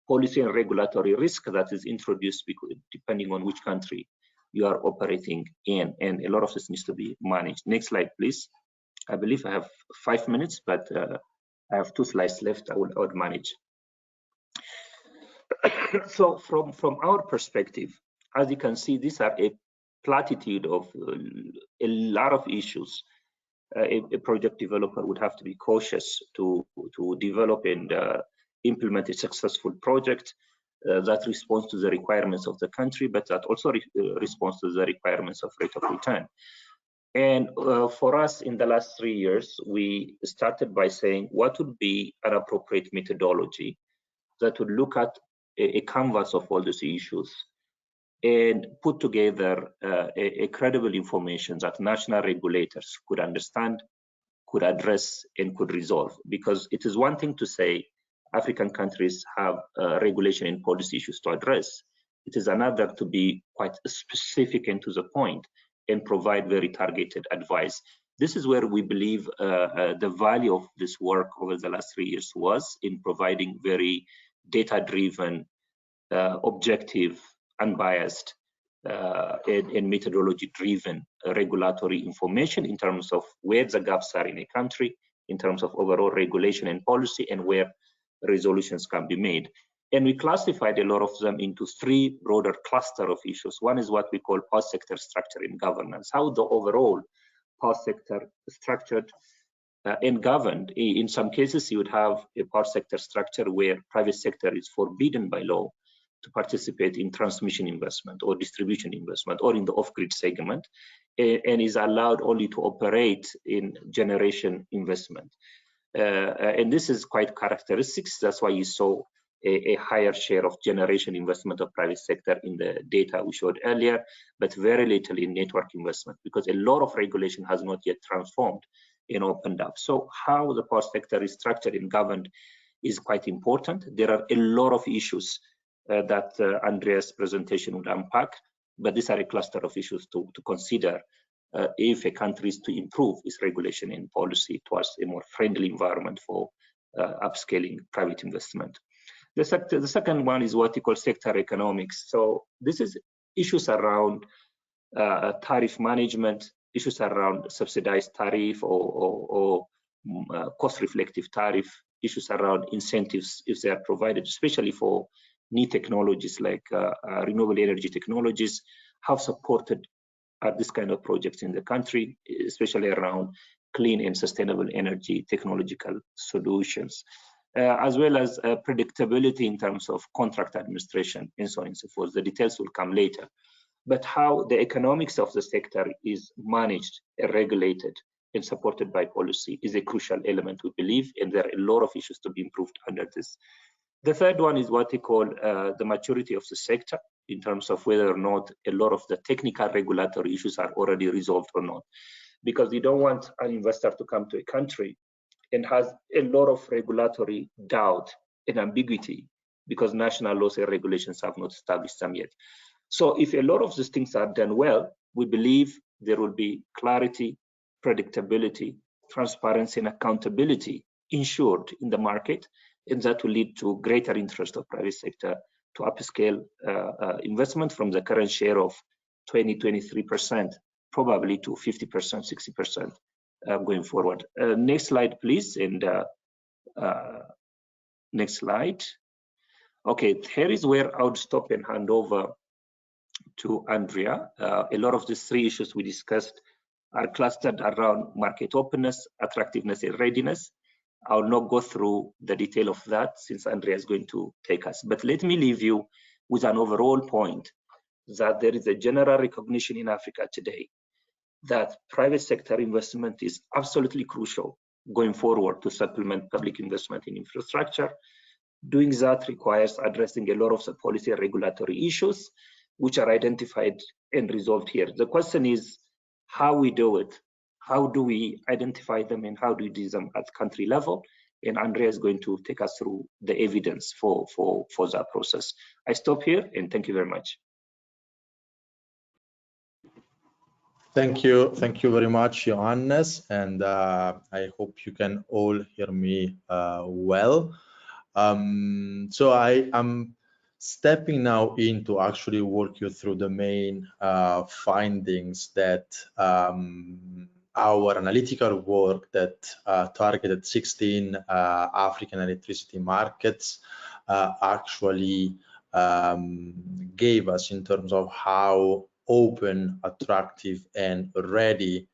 policy and regulatory risk that is introduced depending on which country you are operating in, and a lot of this needs to be managed. Next slide, please. I believe I have 5 minutes, but I have 2 slides left. I would manage. So from our perspective, as you can see, these are a platitude of a lot of issues. A project developer would have to be cautious to develop and implement a successful project that responds to the requirements of the country, but that also responds to the requirements of rate of return. And for us, in the last 3 years, we started by saying what would be an appropriate methodology that would look at a canvas of all these issues and put together a credible information that national regulators could understand, could address, and could resolve. Because it is one thing to say African countries have regulation and policy issues to address. It is another to be quite specific and to the point and provide very targeted advice. This is where we believe the value of this work over the last 3 years was in providing very data-driven, objective, unbiased, and methodology-driven regulatory information in terms of where the gaps are in a country, in terms of overall regulation and policy, and where resolutions can be made. And we classified a lot of them into 3 broader clusters of issues. One is what we call power sector structure and governance, how the overall power sector is structured and governed. In some cases, you would have a power sector structure where private sector is forbidden by law to participate in transmission investment or distribution investment or in the off-grid segment, and is allowed only to operate in generation investment. And this is quite characteristic. That's why you saw a higher share of generation investment of private sector in the data we showed earlier, but very little in network investment, because a lot of regulation has not yet transformed and opened up. So how the power sector is structured and governed is quite important. There are a lot of issues that Andrea's presentation would unpack, but these are a cluster of issues to consider if a country is to improve its regulation and policy towards a more friendly environment for upscaling private investment. The second one is what you call sector economics. So this is issues around tariff management, issues around subsidized tariff or cost-reflective tariff, issues around incentives if they are provided, especially for new technologies like renewable energy technologies. How supported are these kind of projects in the country, especially around clean and sustainable energy technological solutions, as well as predictability in terms of contract administration and so on and so forth. The details will come later. But how the economics of the sector is managed, regulated, and supported by policy is a crucial element, we believe, and there are a lot of issues to be improved under this. The third one is what we call the maturity of the sector in terms of whether or not a lot of the technical regulatory issues are already resolved or not. Because you don't want an investor to come to a country and has a lot of regulatory doubt and ambiguity because national laws and regulations have not established them yet. So if a lot of these things are done well, we believe there will be clarity, predictability, transparency, and accountability ensured in the market, and that will lead to greater interest of private sector to upscale investment from the current share of 20-23%, probably to 50%, 60% going forward. Next slide, please, and next slide. Okay, here is where I would stop and hand over to Andrea. A lot of these 3 issues we discussed are clustered around market openness, attractiveness, and readiness. I'll not go through the detail of that since Andrea is going to take us. But let me leave you with an overall point that there is a general recognition in Africa today that private sector investment is absolutely crucial going forward to supplement public investment in infrastructure. Doing that requires addressing a lot of the policy and regulatory issues, which are identified and resolved here. The question is how we do it. How do we identify them and how do we do them at country level? And Andrea is going to take us through the evidence for that process. I stop here and thank you very much. Thank you very much, Johannes, and I hope you can all hear me well. So I am stepping now in to actually walk you through the main findings that our analytical work that targeted 16 African electricity markets actually gave us in terms of how open, attractive, and ready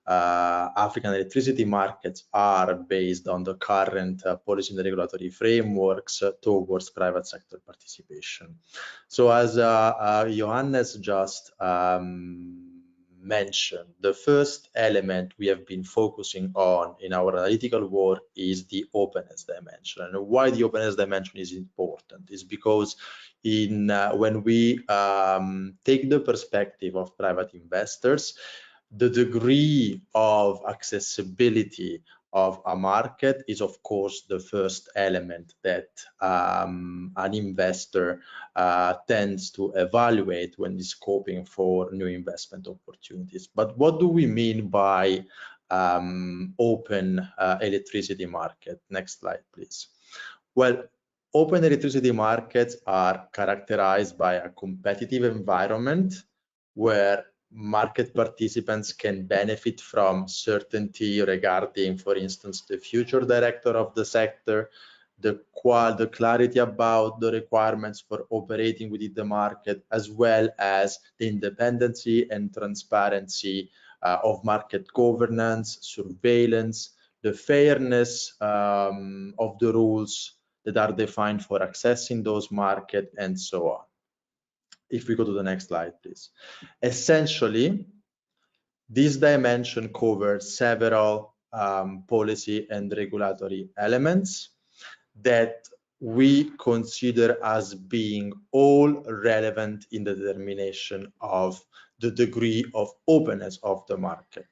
African electricity markets are based on the current policy and regulatory frameworks towards private sector participation. So as Johannes just mentioned, the first element we have been focusing on in our analytical work is the openness dimension. And why the openness dimension is important is because when we take the perspective of private investors, the degree of accessibility of a market is, of course, the first element that an investor tends to evaluate when scoping for new investment opportunities. But what do we mean by open electricity market? Next slide, please. Well, open electricity markets are characterized by a competitive environment where market participants can benefit from certainty regarding, for instance, the future director of the sector, the clarity about the requirements for operating within the market, as well as the independency and transparency of market governance, surveillance, the fairness of the rules that are defined for accessing those markets, and so on. If we go to the next slide, please. Essentially, this dimension covers several policy and regulatory elements that we consider as being all relevant in the determination of the degree of openness of the market.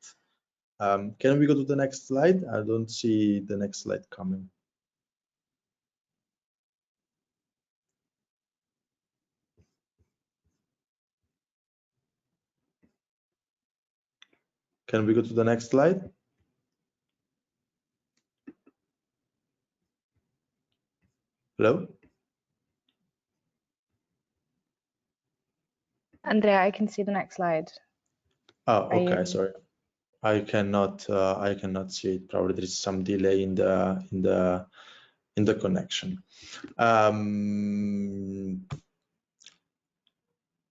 Can we go to the next slide? I don't see the next slide coming. Can we go to the next slide? Hello? Andrea, I can see the next slide. Oh, okay, sorry. I cannot see it. Probably there is some delay in the connection.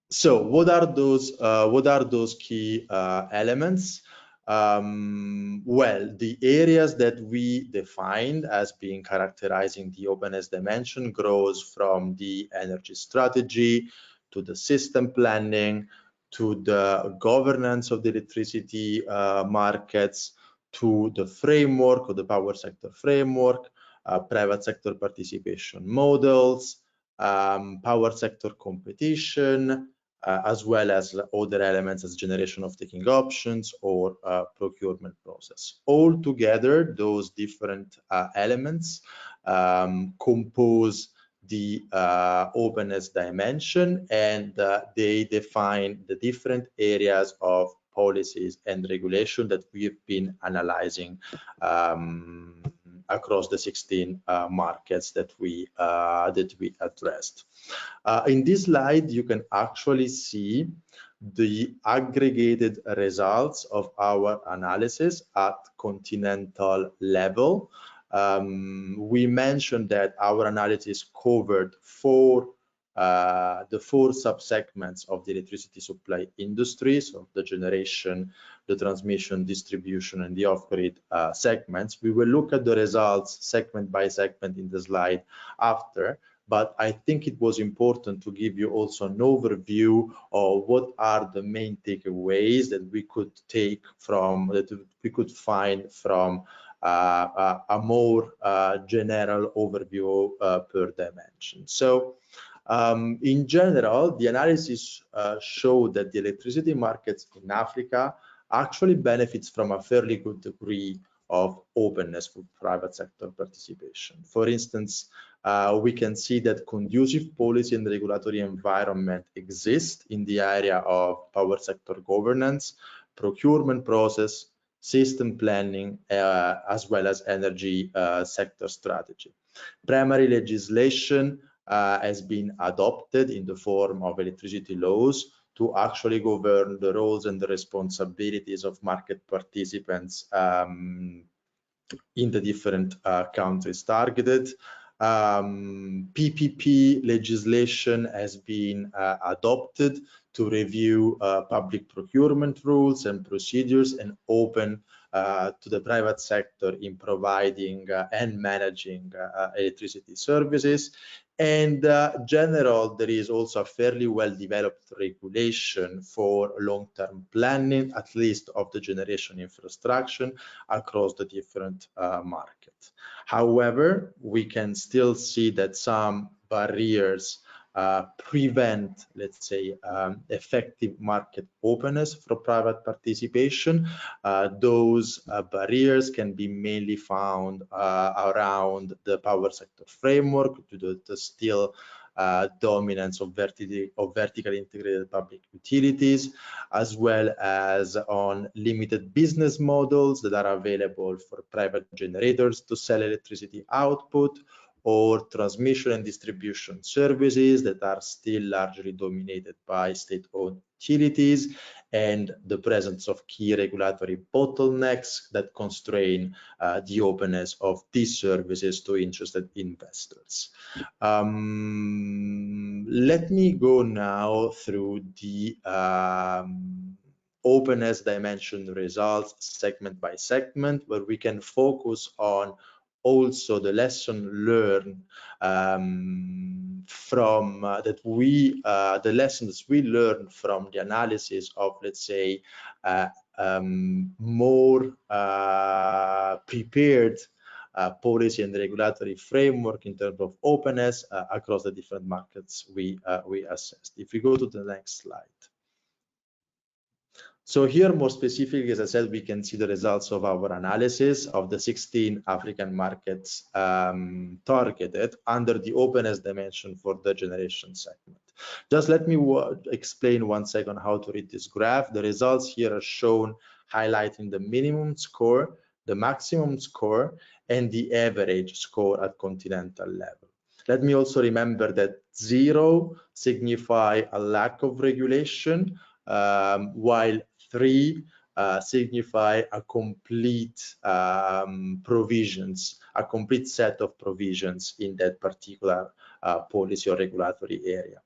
So what are those key elements? Well, the areas that we defined as being characterizing the openness dimension grows from the energy strategy to the system planning to the governance of the electricity markets to the framework of the power sector framework, private sector participation models, power sector competition, as well as other elements as generation of taking options or procurement process. All together, those different elements compose the openness dimension, and they define the different areas of policies and regulation that we've been analyzing across the 16 markets that we addressed. In this slide, you can actually see the aggregated results of our analysis at continental level. We mentioned that our analysis covered the four subsegments of the electricity supply industry, so the generation, the transmission, distribution, and the off-grid segments. We will look at the results segment by segment in the slide after, but I think it was important to give you also an overview of what are the main takeaways that we could take from, that we could find from a more general overview per dimension. So in general, the analysis showed that the electricity markets in Africa actually benefits from a fairly good degree of openness for private sector participation. For instance, we can see that conducive policy and regulatory environment exist in the area of power sector governance, procurement process, system planning, as well as energy sector strategy. Primary legislation has been adopted in the form of electricity laws to actually govern the roles and the responsibilities of market participants in the different countries targeted. PPP legislation has been adopted to review public procurement rules and procedures and open to the private sector in providing and managing electricity services. And general, there is also a fairly well-developed regulation for long-term planning, at least of the generation infrastructure across the different markets. However, we can still see that some barriers prevent, let's say, effective market openness for private participation. Those barriers can be mainly found around the power sector framework, due to the still dominance of vertically integrated public utilities, as well as on limited business models that are available for private generators to sell electricity output, or transmission and distribution services that are still largely dominated by state-owned utilities, and the presence of key regulatory bottlenecks that constrain the openness of these services to interested investors. Let me go now through the openness dimension results segment by segment, where we can focus on also the lesson learned from the lessons we learned from the analysis of, let's say, more prepared policy and regulatory framework in terms of openness across the different markets we assessed. If we go to the next slide. So here, more specifically, as I said, we can see the results of our analysis of the 16 African markets targeted under the openness dimension for the generation segment. Just let me explain 1 second how to read this graph. The results here are shown highlighting the minimum score, the maximum score, and the average score at continental level. Let me also remember that 0 signify a lack of regulation, while 3 signify a complete provisions, a complete set of provisions in that particular policy or regulatory area.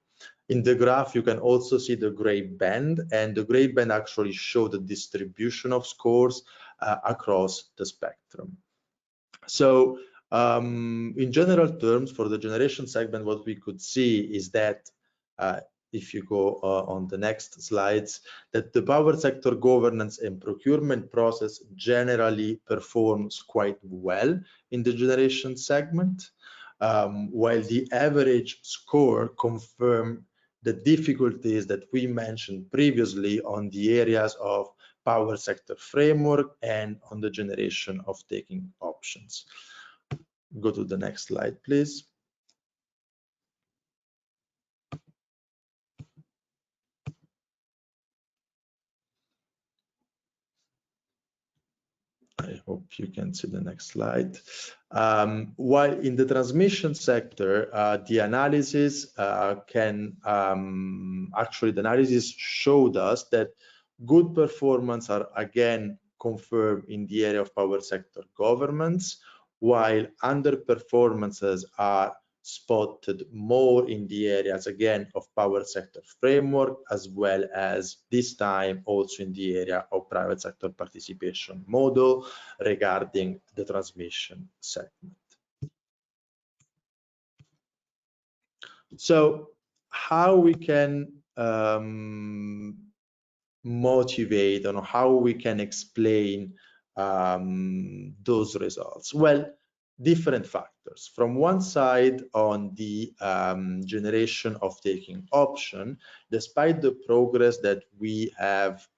In the graph, you can also see the gray band, and the gray band actually show the distribution of scores across the spectrum. So in general terms, for the generation segment, what we could see is that if you go on the next slides, that the power sector governance and procurement process generally performs quite well in the generation segment, while the average score confirms the difficulties that we mentioned previously on the areas of power sector framework and on the generation of taking options. Go to the next slide, please. I hope you can see the next slide. While in the transmission sector, the analysis actually the analysis showed us that good performance are again confirmed in the area of power sector governance, while underperformances are spotted more in the areas again of power sector framework, as well as this time also in the area of private sector participation model regarding the transmission segment. So how we can motivate and how we can explain those results? Well, different factors. From one side, on the generation of taking option, despite the progress that we have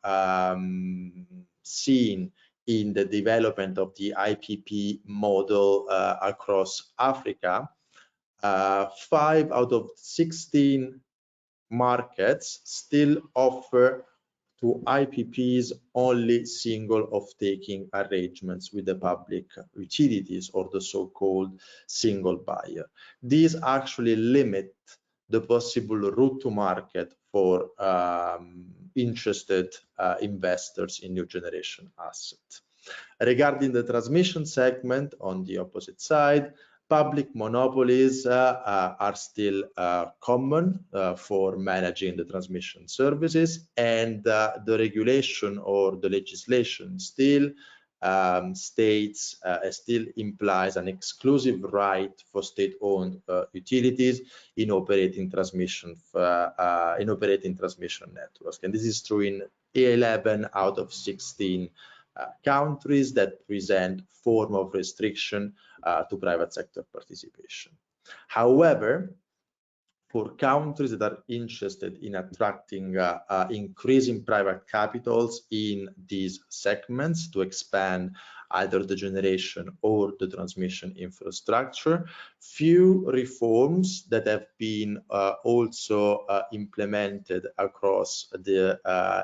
seen in the development of the IPP model across Africa, 5 out of 16 markets still offer to IPPs only single off-taking arrangements with the public utilities, or the so-called single buyer. These actually limit the possible route to market for interested investors in new generation assets. Regarding the transmission segment, on the opposite side, public monopolies are still common for managing the transmission services, and the regulation or the legislation still still implies an exclusive right for state-owned utilities in operating transmission networks, and this is true in 11 out of 16 countries that present form of restriction to private sector participation. However, for countries that are interested in attracting increasing private capitals in these segments to expand either the generation or the transmission infrastructure, few reforms that have been also implemented across the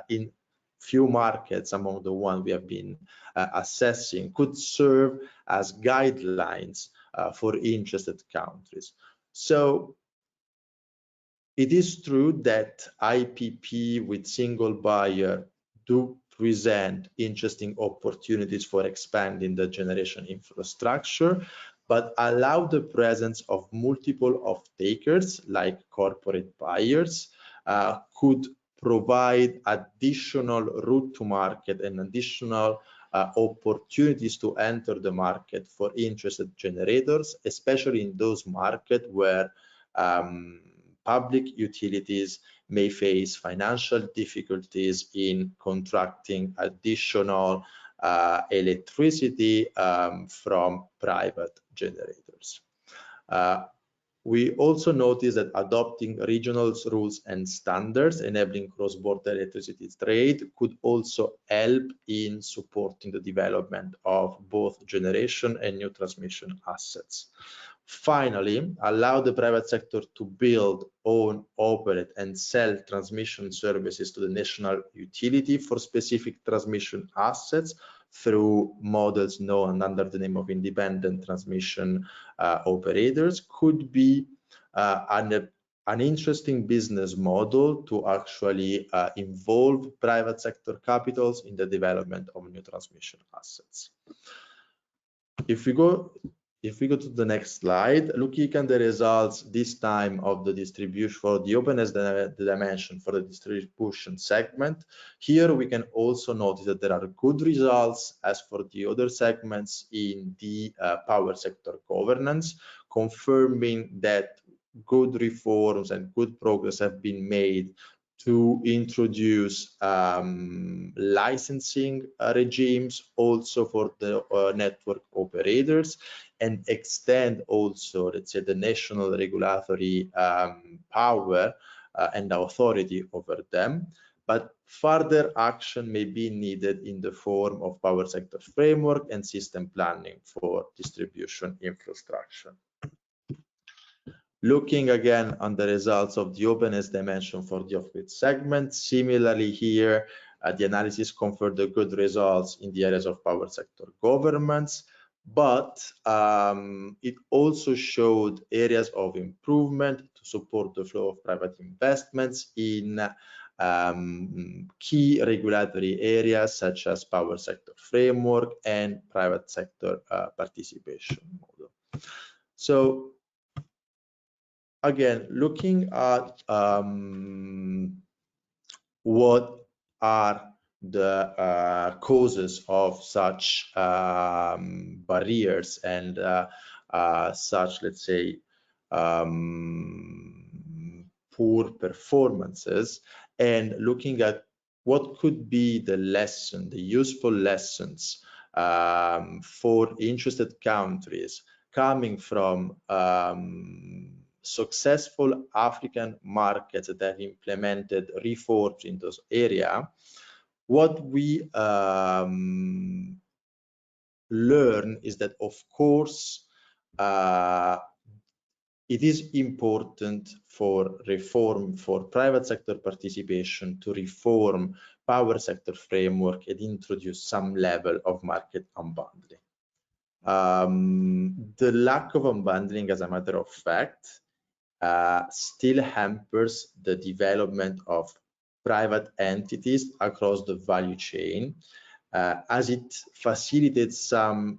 in few markets among the ones we have been assessing could serve as guidelines for interested countries. So it is true that IPP with single buyer do present interesting opportunities for expanding the generation infrastructure, but allow the presence of multiple off-takers like corporate buyers could provide additional route to market and additional opportunities to enter the market for interested generators, especially in those markets where public utilities may face financial difficulties in contracting additional electricity from private generators. We also notice that adopting regional rules and standards enabling cross-border electricity trade could also help in supporting the development of both generation and new transmission assets. Finally, allow the private sector to build, own, operate, and sell transmission services to the national utility for specific transmission assets through models known under the name of independent transmission operators could be an interesting business model to actually involve private sector capitals in the development of new transmission assets. If we go to the next slide, looking at the results this time of the distribution for the openness dimension for the distribution segment, here we can also notice that there are good results as for the other segments in the power sector governance, confirming that good reforms and good progress have been made to introduce licensing regimes also for the network operators, and extend also, let's say, the national regulatory power and authority over them. But further action may be needed in the form of power sector framework and system planning for distribution infrastructure. Looking again on the results of the openness dimension for the off-grid segment, similarly here, the analysis confirmed the good results in the areas of power sector governance, but it also showed areas of improvement to support the flow of private investments in key regulatory areas such as power sector framework and private sector participation model. So again, looking at what are the causes of such barriers and such, let's say, poor performances, and looking at what could be the lesson, the useful lessons for interested countries coming from successful African markets that have implemented reforms in those areas, what we learn is that, of course, it is important for reform, for private sector participation to reform power sector framework and introduce some level of market unbundling. The lack of unbundling, as a matter of fact, still hampers the development of private entities across the value chain, as it facilitates some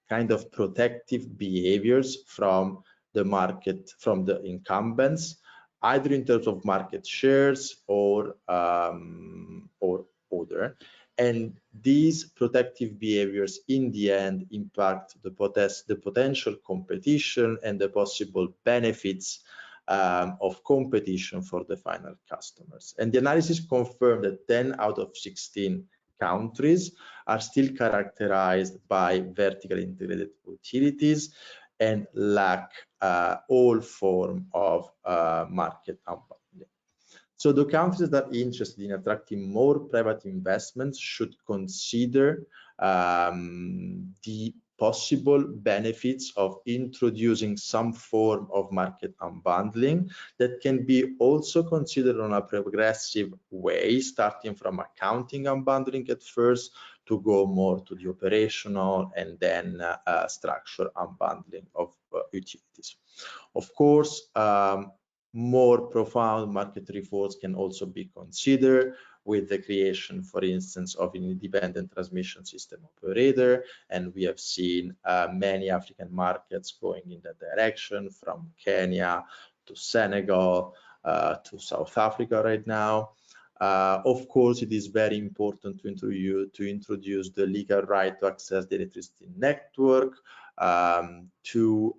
kind of protective behaviors from the market, from the incumbents, either in terms of market shares or other. And these protective behaviors in the end impact the potential competition and the possible benefits of competition for the final customers. And the analysis confirmed that 10 out of 16 countries are still characterized by vertically integrated utilities and lack all form of market unbundling. So the countries that are interested in attracting more private investments should consider the possible benefits of introducing some form of market unbundling that can be also considered on a progressive way, starting from accounting unbundling at first to go more to the operational and then structure unbundling of utilities. Of course, more profound market reforms can also be considered with the creation, for instance, of an independent transmission system operator. And we have seen many African markets going in that direction, from Kenya to Senegal to South Africa right now. Of course, it is very important to introduce the legal right to access the electricity network, to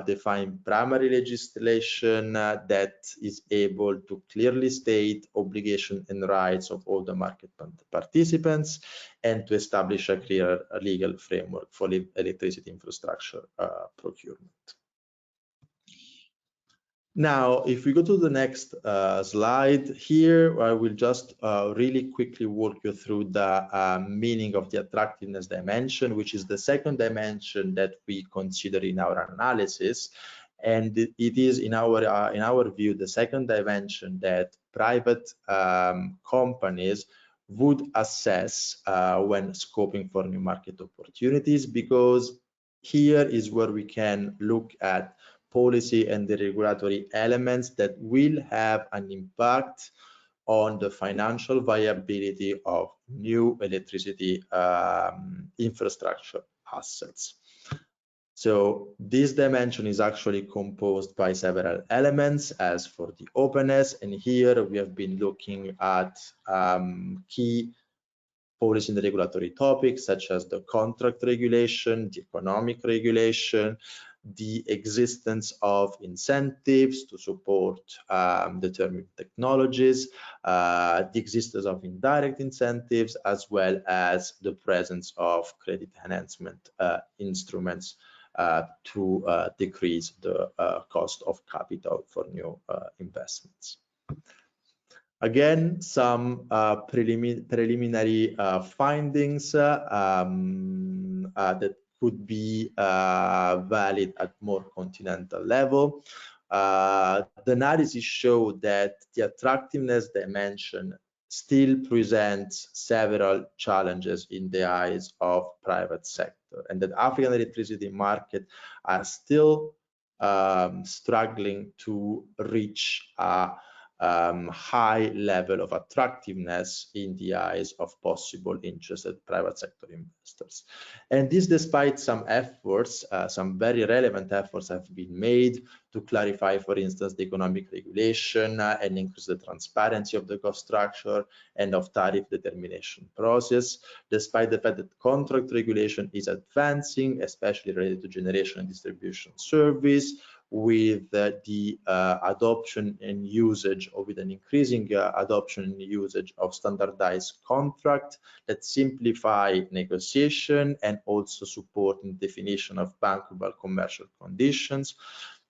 define primary legislation that is able to clearly state obligations and rights of all the market participants, and to establish a clear legal framework for electricity infrastructure procurement. Now, if we go to the next slide here, I will just really quickly walk you through the meaning of the attractiveness dimension, which is the second dimension that we consider in our analysis. And it is, in our view, the second dimension that private companies would assess when scoping for new market opportunities, because here is where we can look at policy and the regulatory elements that will have an impact on the financial viability of new electricity infrastructure assets. So this dimension is actually composed by several elements. As for the openness, and here we have been looking at key policy and regulatory topics such as the contract regulation, the economic regulation, the existence of incentives to support determined technologies, the existence of indirect incentives, as well as the presence of credit enhancement instruments to decrease the cost of capital for new investments. Again, some preliminary findings that could be valid at more continental level. The analysis showed that the attractiveness dimension still presents several challenges in the eyes of private sector, and that African electricity market are still struggling to reach a high level of attractiveness in the eyes of possible interested private sector investors. And this despite some efforts, some very relevant efforts have been made to clarify, for instance, the economic regulation and increase the transparency of the cost structure and of tariff determination process, despite the fact that contract regulation is advancing, especially related to generation and distribution service, with the adoption and usage, or with an increasing adoption and usage of standardized contract that simplify negotiation and also support in definition of bankable commercial conditions,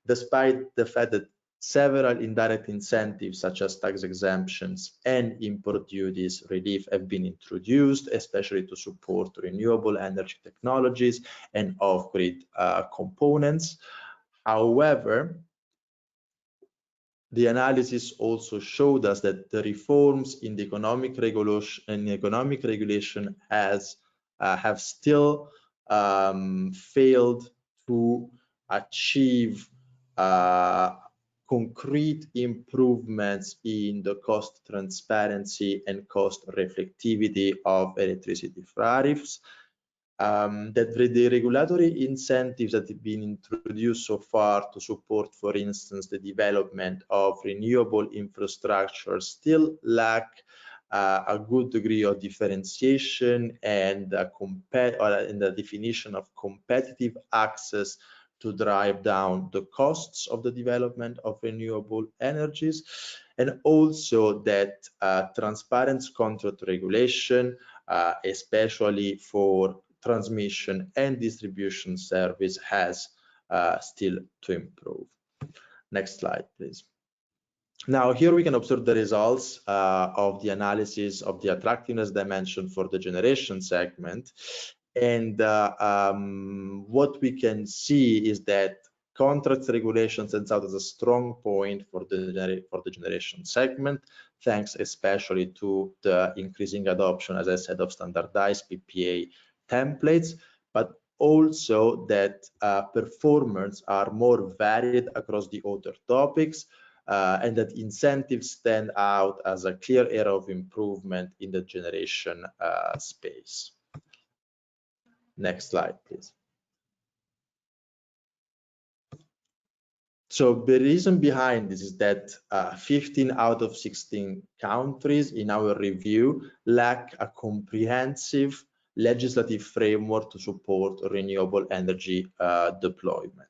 despite the fact that several indirect incentives such as tax exemptions and import duties relief have been introduced, especially to support renewable energy technologies and off-grid components. However, the analysis also showed us that the reforms in the economic regulation have still failed to achieve concrete improvements in the cost transparency and cost reflectivity of electricity tariffs. That the regulatory incentives that have been introduced so far to support, for instance, the development of renewable infrastructure still lack a good degree of differentiation and in the definition of competitive access to drive down the costs of the development of renewable energies, and also that transparent contract regulation, especially for transmission and distribution service, has still to improve. Next slide, please. Now, here we can observe the results of the analysis of the attractiveness dimension for the generation segment. And what we can see is that contract regulation stands out as a strong point for the generation segment, thanks especially to the increasing adoption, as I said, of standardized PPA templates, but also that performers are more varied across the other topics, and that incentives stand out as a clear area of improvement in the generation space. Next slide, please. So the reason behind this is that 15 out of 16 countries in our review lack a comprehensive legislative framework to support renewable energy deployment.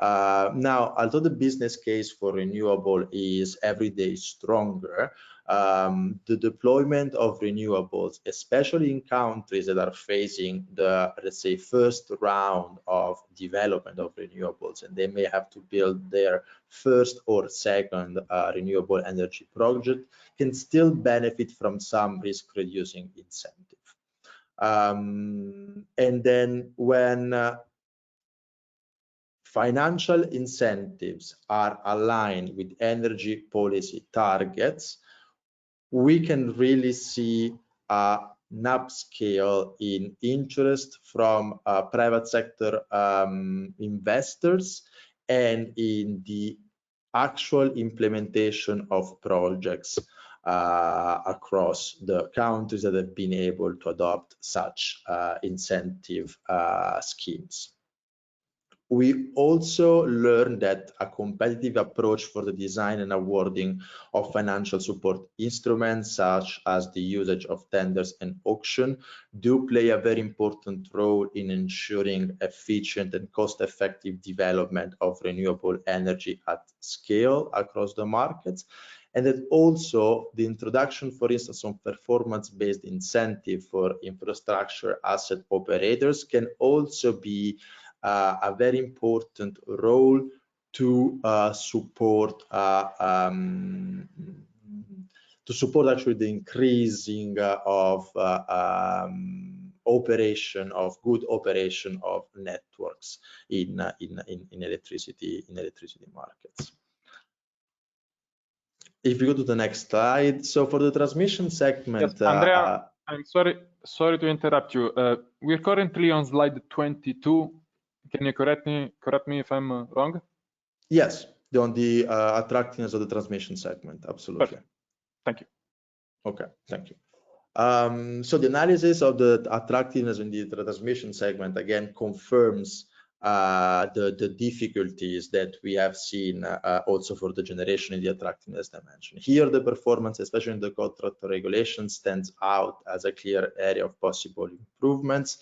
Now, although the business case for renewable is every day stronger, the deployment of renewables, especially in countries that are facing the, let's say, first round of development of renewables, and they may have to build their first or second renewable energy project, can still benefit from some risk-reducing incentive. And then when financial incentives are aligned with energy policy targets, we can really see an upscale in interest from private sector investors and in the actual implementation of projects across the countries that have been able to adopt such incentive schemes. We also learned that a competitive approach for the design and awarding of financial support instruments, such as the usage of tenders and auction, do play a very important role in ensuring efficient and cost-effective development of renewable energy at scale across the markets. And that also the introduction, for instance, of performance-based incentive for infrastructure asset operators can also be a very important role to support actually the increasing of good operation of networks in electricity markets. If you go to the next slide, so for the transmission segment, yes, Andrea, I'm sorry to interrupt you. We're currently on slide 22. Can you correct me if I'm wrong? Yes, on the attractiveness of the transmission segment, absolutely. Perfect. Thank you. Okay, thank you. So the analysis of the attractiveness in the transmission segment again confirms the difficulties that we have seen also for the generation in the attractiveness dimension. Here, the performance, especially in the contract regulation, stands out as a clear area of possible improvements.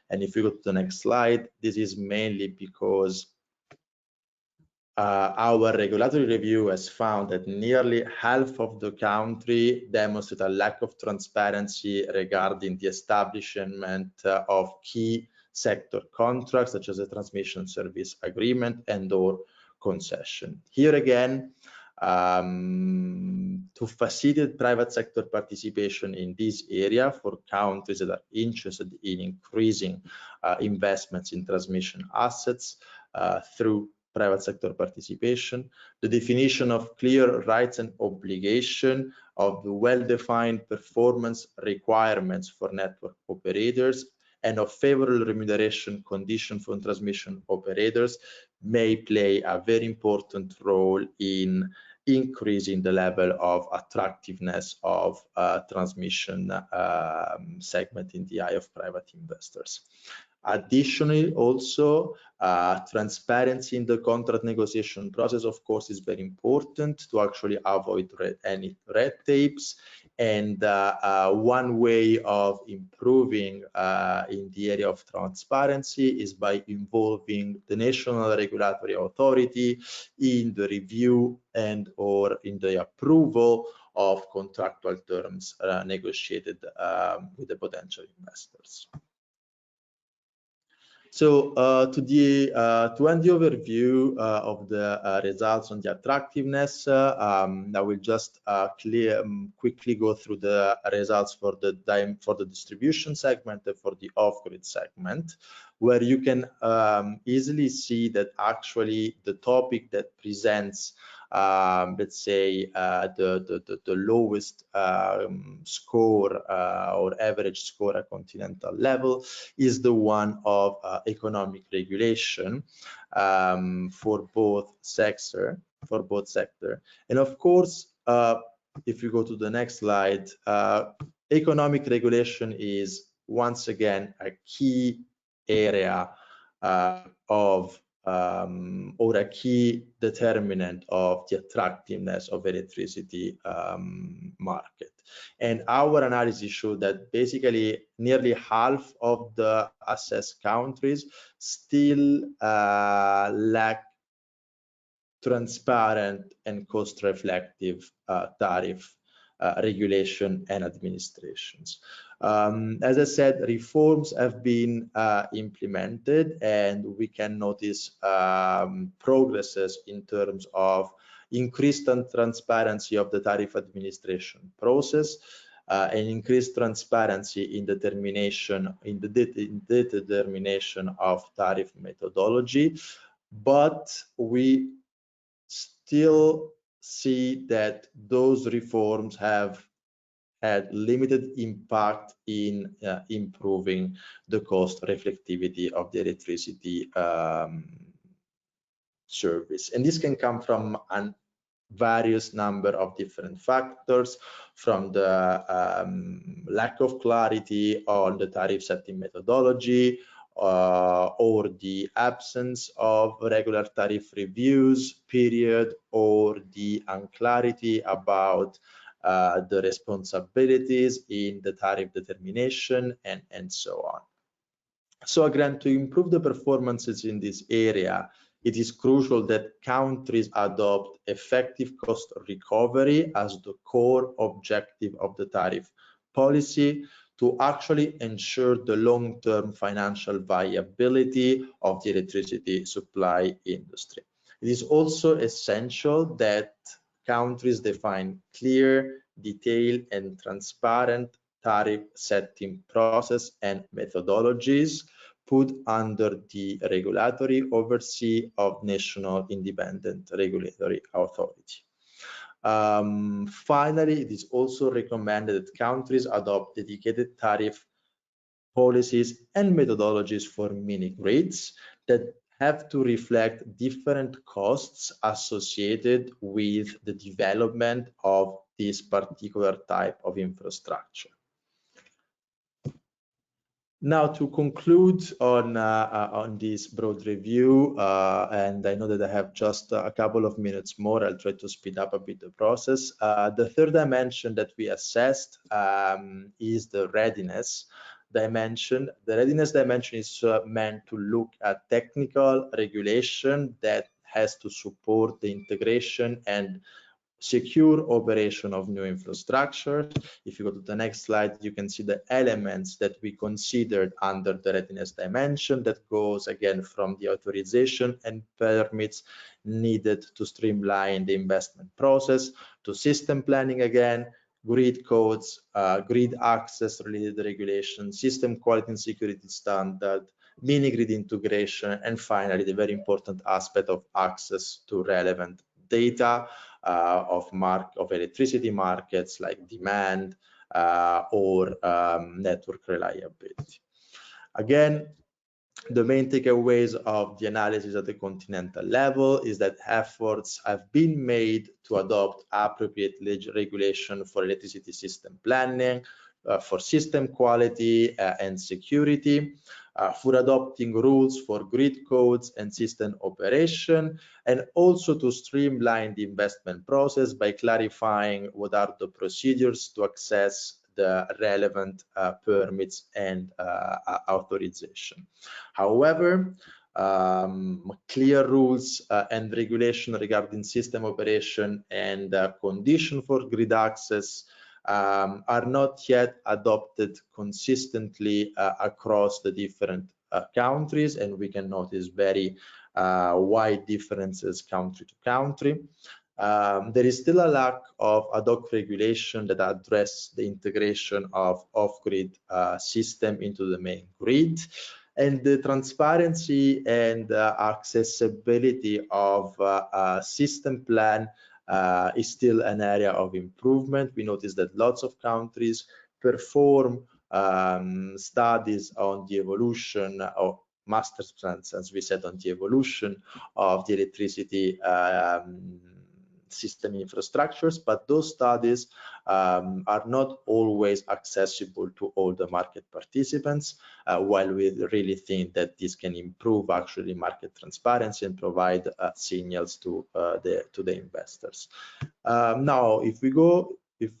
And if you go to the next slide, this is mainly because our regulatory review has found that nearly half of the country demonstrate a lack of transparency regarding the establishment of key sector contracts, such as a transmission service agreement and or concession. Here again, to facilitate private sector participation in this area for countries that are interested in increasing investments in transmission assets through private sector participation, the definition of clear rights and obligation, of the well-defined performance requirements for network operators, and of favorable remuneration conditions for transmission operators may play a very important role in increasing the level of attractiveness of transmission segment in the eye of private investors. Additionally, also, transparency in the contract negotiation process, of course, is very important to actually avoid any red tapes. And one way of improving in the area of transparency is by involving the national regulatory authority in the review and or in the approval of contractual terms negotiated with the potential investors. So to end the overview of the results on the attractiveness, I will just quickly go through the results for the distribution segment and for the off-grid segment, where you can easily see that actually the topic that presents let's say the lowest score or average score at continental level is the one of economic regulation for both sector. And of course, if you go to the next slide, economic regulation is once again a key area of or a key determinant of the attractiveness of electricity market. And our analysis showed that basically nearly half of the assessed countries still lack transparent and cost-reflective tariff regulation and administrations. As I said, reforms have been implemented, and we can notice progresses in terms of increased transparency of the tariff administration process and increased transparency in determination the determination of tariff methodology. But we still see that those reforms have had limited impact in improving the cost reflectivity of the electricity service. And this can come from a various number of different factors, from the lack of clarity on the tariff setting methodology, or the absence of regular tariff reviews period, or the unclarity about the responsibilities in the tariff determination, and so on. So again, to improve the performances in this area, it is crucial that countries adopt effective cost recovery as the core objective of the tariff policy to actually ensure the long-term financial viability of the electricity supply industry. It is also essential that countries define clear, detailed, and transparent tariff setting process and methodologies put under the regulatory oversee of national independent regulatory authority. Finally, it is also recommended that countries adopt dedicated tariff policies and methodologies for mini grids that have to reflect different costs associated with the development of this particular type of infrastructure. Now, to conclude on this broad review, and I know that I have just a couple of minutes more, I'll try to speed up a bit the process. The third dimension that we assessed is the readiness dimension. The readiness dimension is meant to look at technical regulation that has to support the integration and secure operation of new infrastructure. If you go to the next slide, you can see the elements that we considered under the readiness dimension that goes again from the authorization and permits needed to streamline the investment process, to system planning again, grid codes, grid access related regulation, system quality and security standard, mini-grid integration, and finally, the very important aspect of access to relevant data of electricity markets like demand or network reliability. Again, the main takeaways of the analysis at the continental level is that efforts have been made to adopt appropriate regulation for electricity system planning, for system quality and security, for adopting rules for grid codes and system operation, and also to streamline the investment process by clarifying what are the procedures to access the relevant permits and authorization. However, clear rules and regulation regarding system operation and condition for grid access are not yet adopted consistently across the different countries, and we can notice very wide differences country to country. There is still a lack of ad hoc regulation that address the integration of off-grid system into the main grid, and the transparency and accessibility of a system plan is still an area of improvement. We notice that lots of countries perform studies on the evolution of master plans, as we said, on the evolution of the electricity system infrastructures, but those studies are not always accessible to all the market participants, while we really think that this can improve actually market transparency and provide signals to the investors. Now, if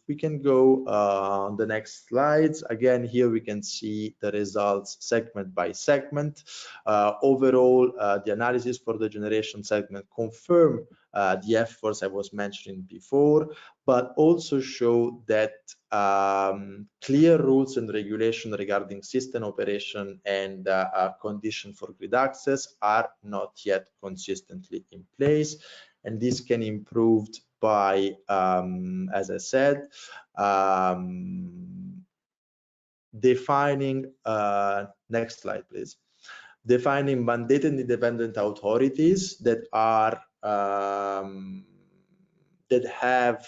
we can go on the next slides, again, here we can see the results segment by segment. Overall, the analysis for the generation segment confirm the efforts I was mentioning before, but also show that clear rules and regulation regarding system operation and condition for grid access are not yet consistently in place, and this can improve by, as I said, defining, next slide, please, defining mandated independent authorities that are that have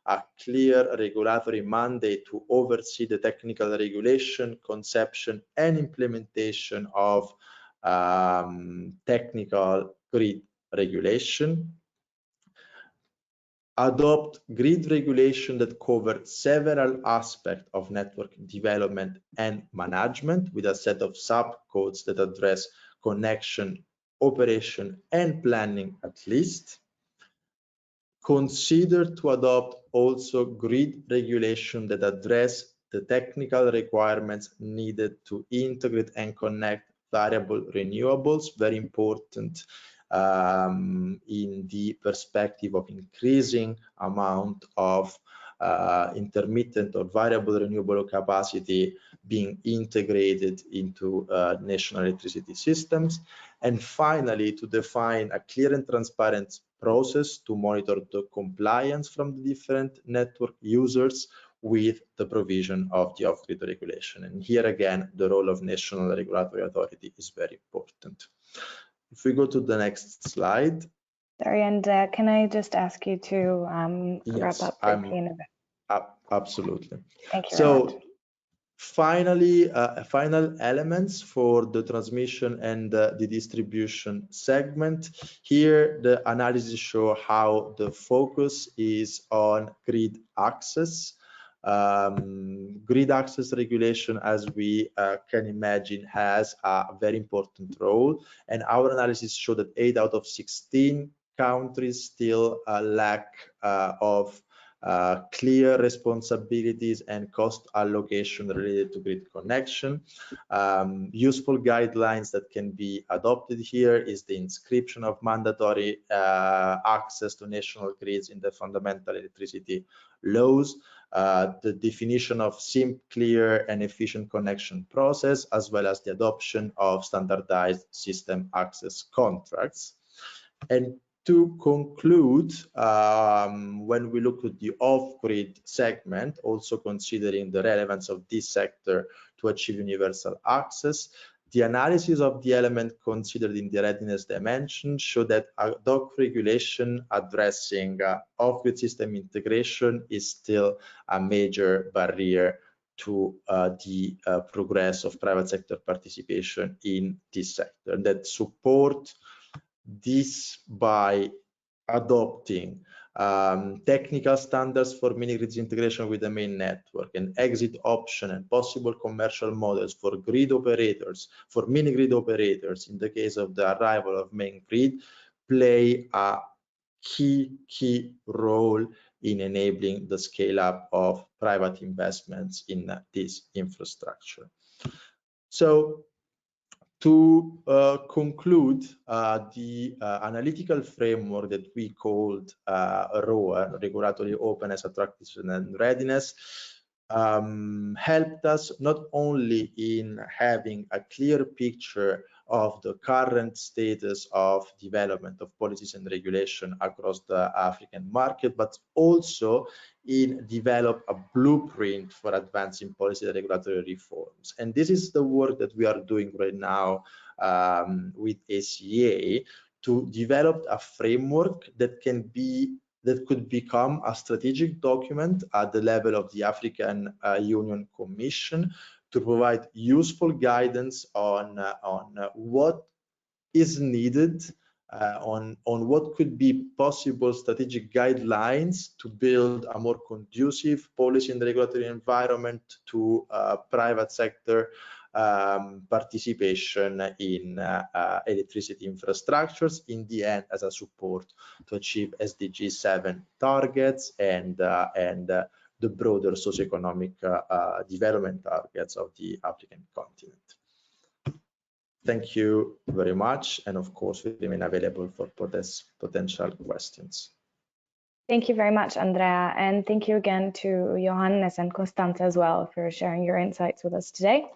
a clear regulatory mandate to oversee the technical regulation, conception, and implementation of technical grid regulation. Adopt grid regulation that cover several aspects of network development and management with a set of subcodes that address connection, operation, and planning at least. Consider to adopt also grid regulation that address the technical requirements needed to integrate and connect variable renewables, very important in the perspective of increasing amount of intermittent or variable renewable capacity being integrated into national electricity systems. And finally, to define a clear and transparent process to monitor the compliance from the different network users with the provision of the off-grid regulation. And here again, the role of national regulatory authority is very important. If we go to the next slide. Sorry, and can I just ask you to wrap up the Q&A? Absolutely. Thank you very much. Finally, final elements for the transmission and the distribution segment. Here, the analysis show how the focus is on grid access. Grid access regulation, as we can imagine, has a very important role, and our analysis showed that 8 out of 16 countries still lack of clear responsibilities and cost allocation related to grid connection. Useful guidelines that can be adopted here is the inscription of mandatory access to national grids in the fundamental electricity laws, the definition of simple, clear, and efficient connection process, as well as the adoption of standardized system access contracts. And to conclude, when we look at the off-grid segment, also considering the relevance of this sector to achieve universal access, The analysis of the element considered in the readiness dimension show that ad hoc regulation addressing off-grid system integration is still a major barrier to the progress of private sector participation in this sector, that support this by adopting technical standards for mini-grids integration with the main network, and exit option and possible commercial models for grid operators, for mini-grid operators in the case of the arrival of main grid, play a key role in enabling the scale up of private investments in this infrastructure. So to conclude the analytical framework that we called ROA, Regulatory Openness, Attractiveness and Readiness, helped us not only in having a clear picture of the current status of development of policies and regulation across the African market, but also in develop a blueprint for advancing policy and regulatory reforms. And this is the work that we are doing right now with ACA to develop a framework that could become a strategic document at the level of the African Union Commission to provide useful guidance on what is needed, on what could be possible strategic guidelines to build a more conducive policy and regulatory environment to private sector participation in electricity infrastructures, in the end as a support to achieve SDG 7 targets and the broader socioeconomic development targets of the African continent. Thank you very much, and of course we remain available for potential questions. Thank you very much, Andrea, and thank you again to Johannes and Constanza as well for sharing your insights with us today.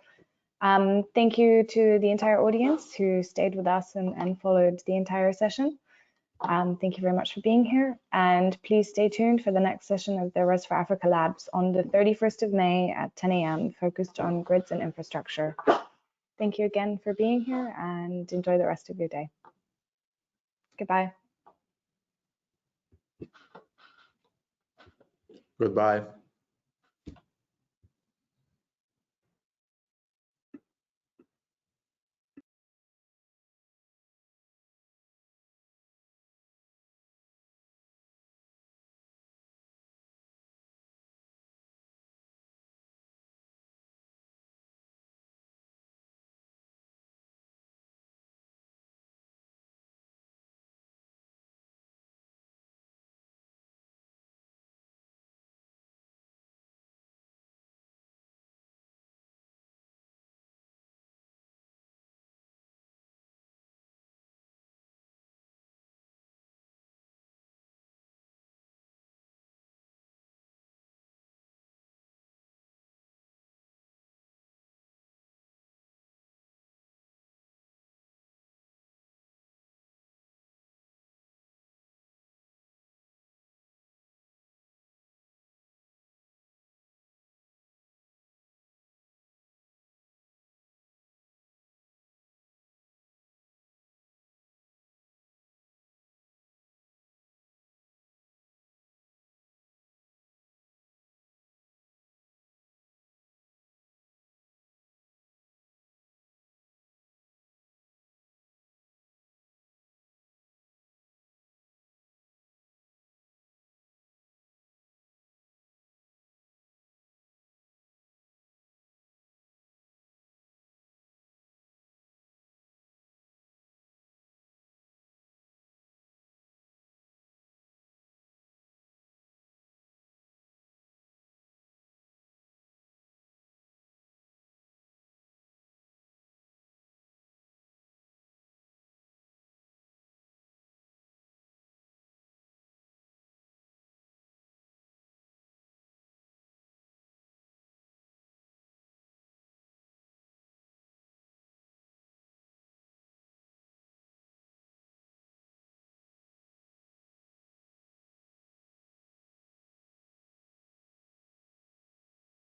Thank you to the entire audience who stayed with us and followed the entire session. Thank you very much for being here, and please stay tuned for the next session of the RES4Africa Labs on the 31st of May at 10 a.m. focused on grids and infrastructure. Thank you again for being here, and enjoy the rest of your day. Goodbye. Goodbye.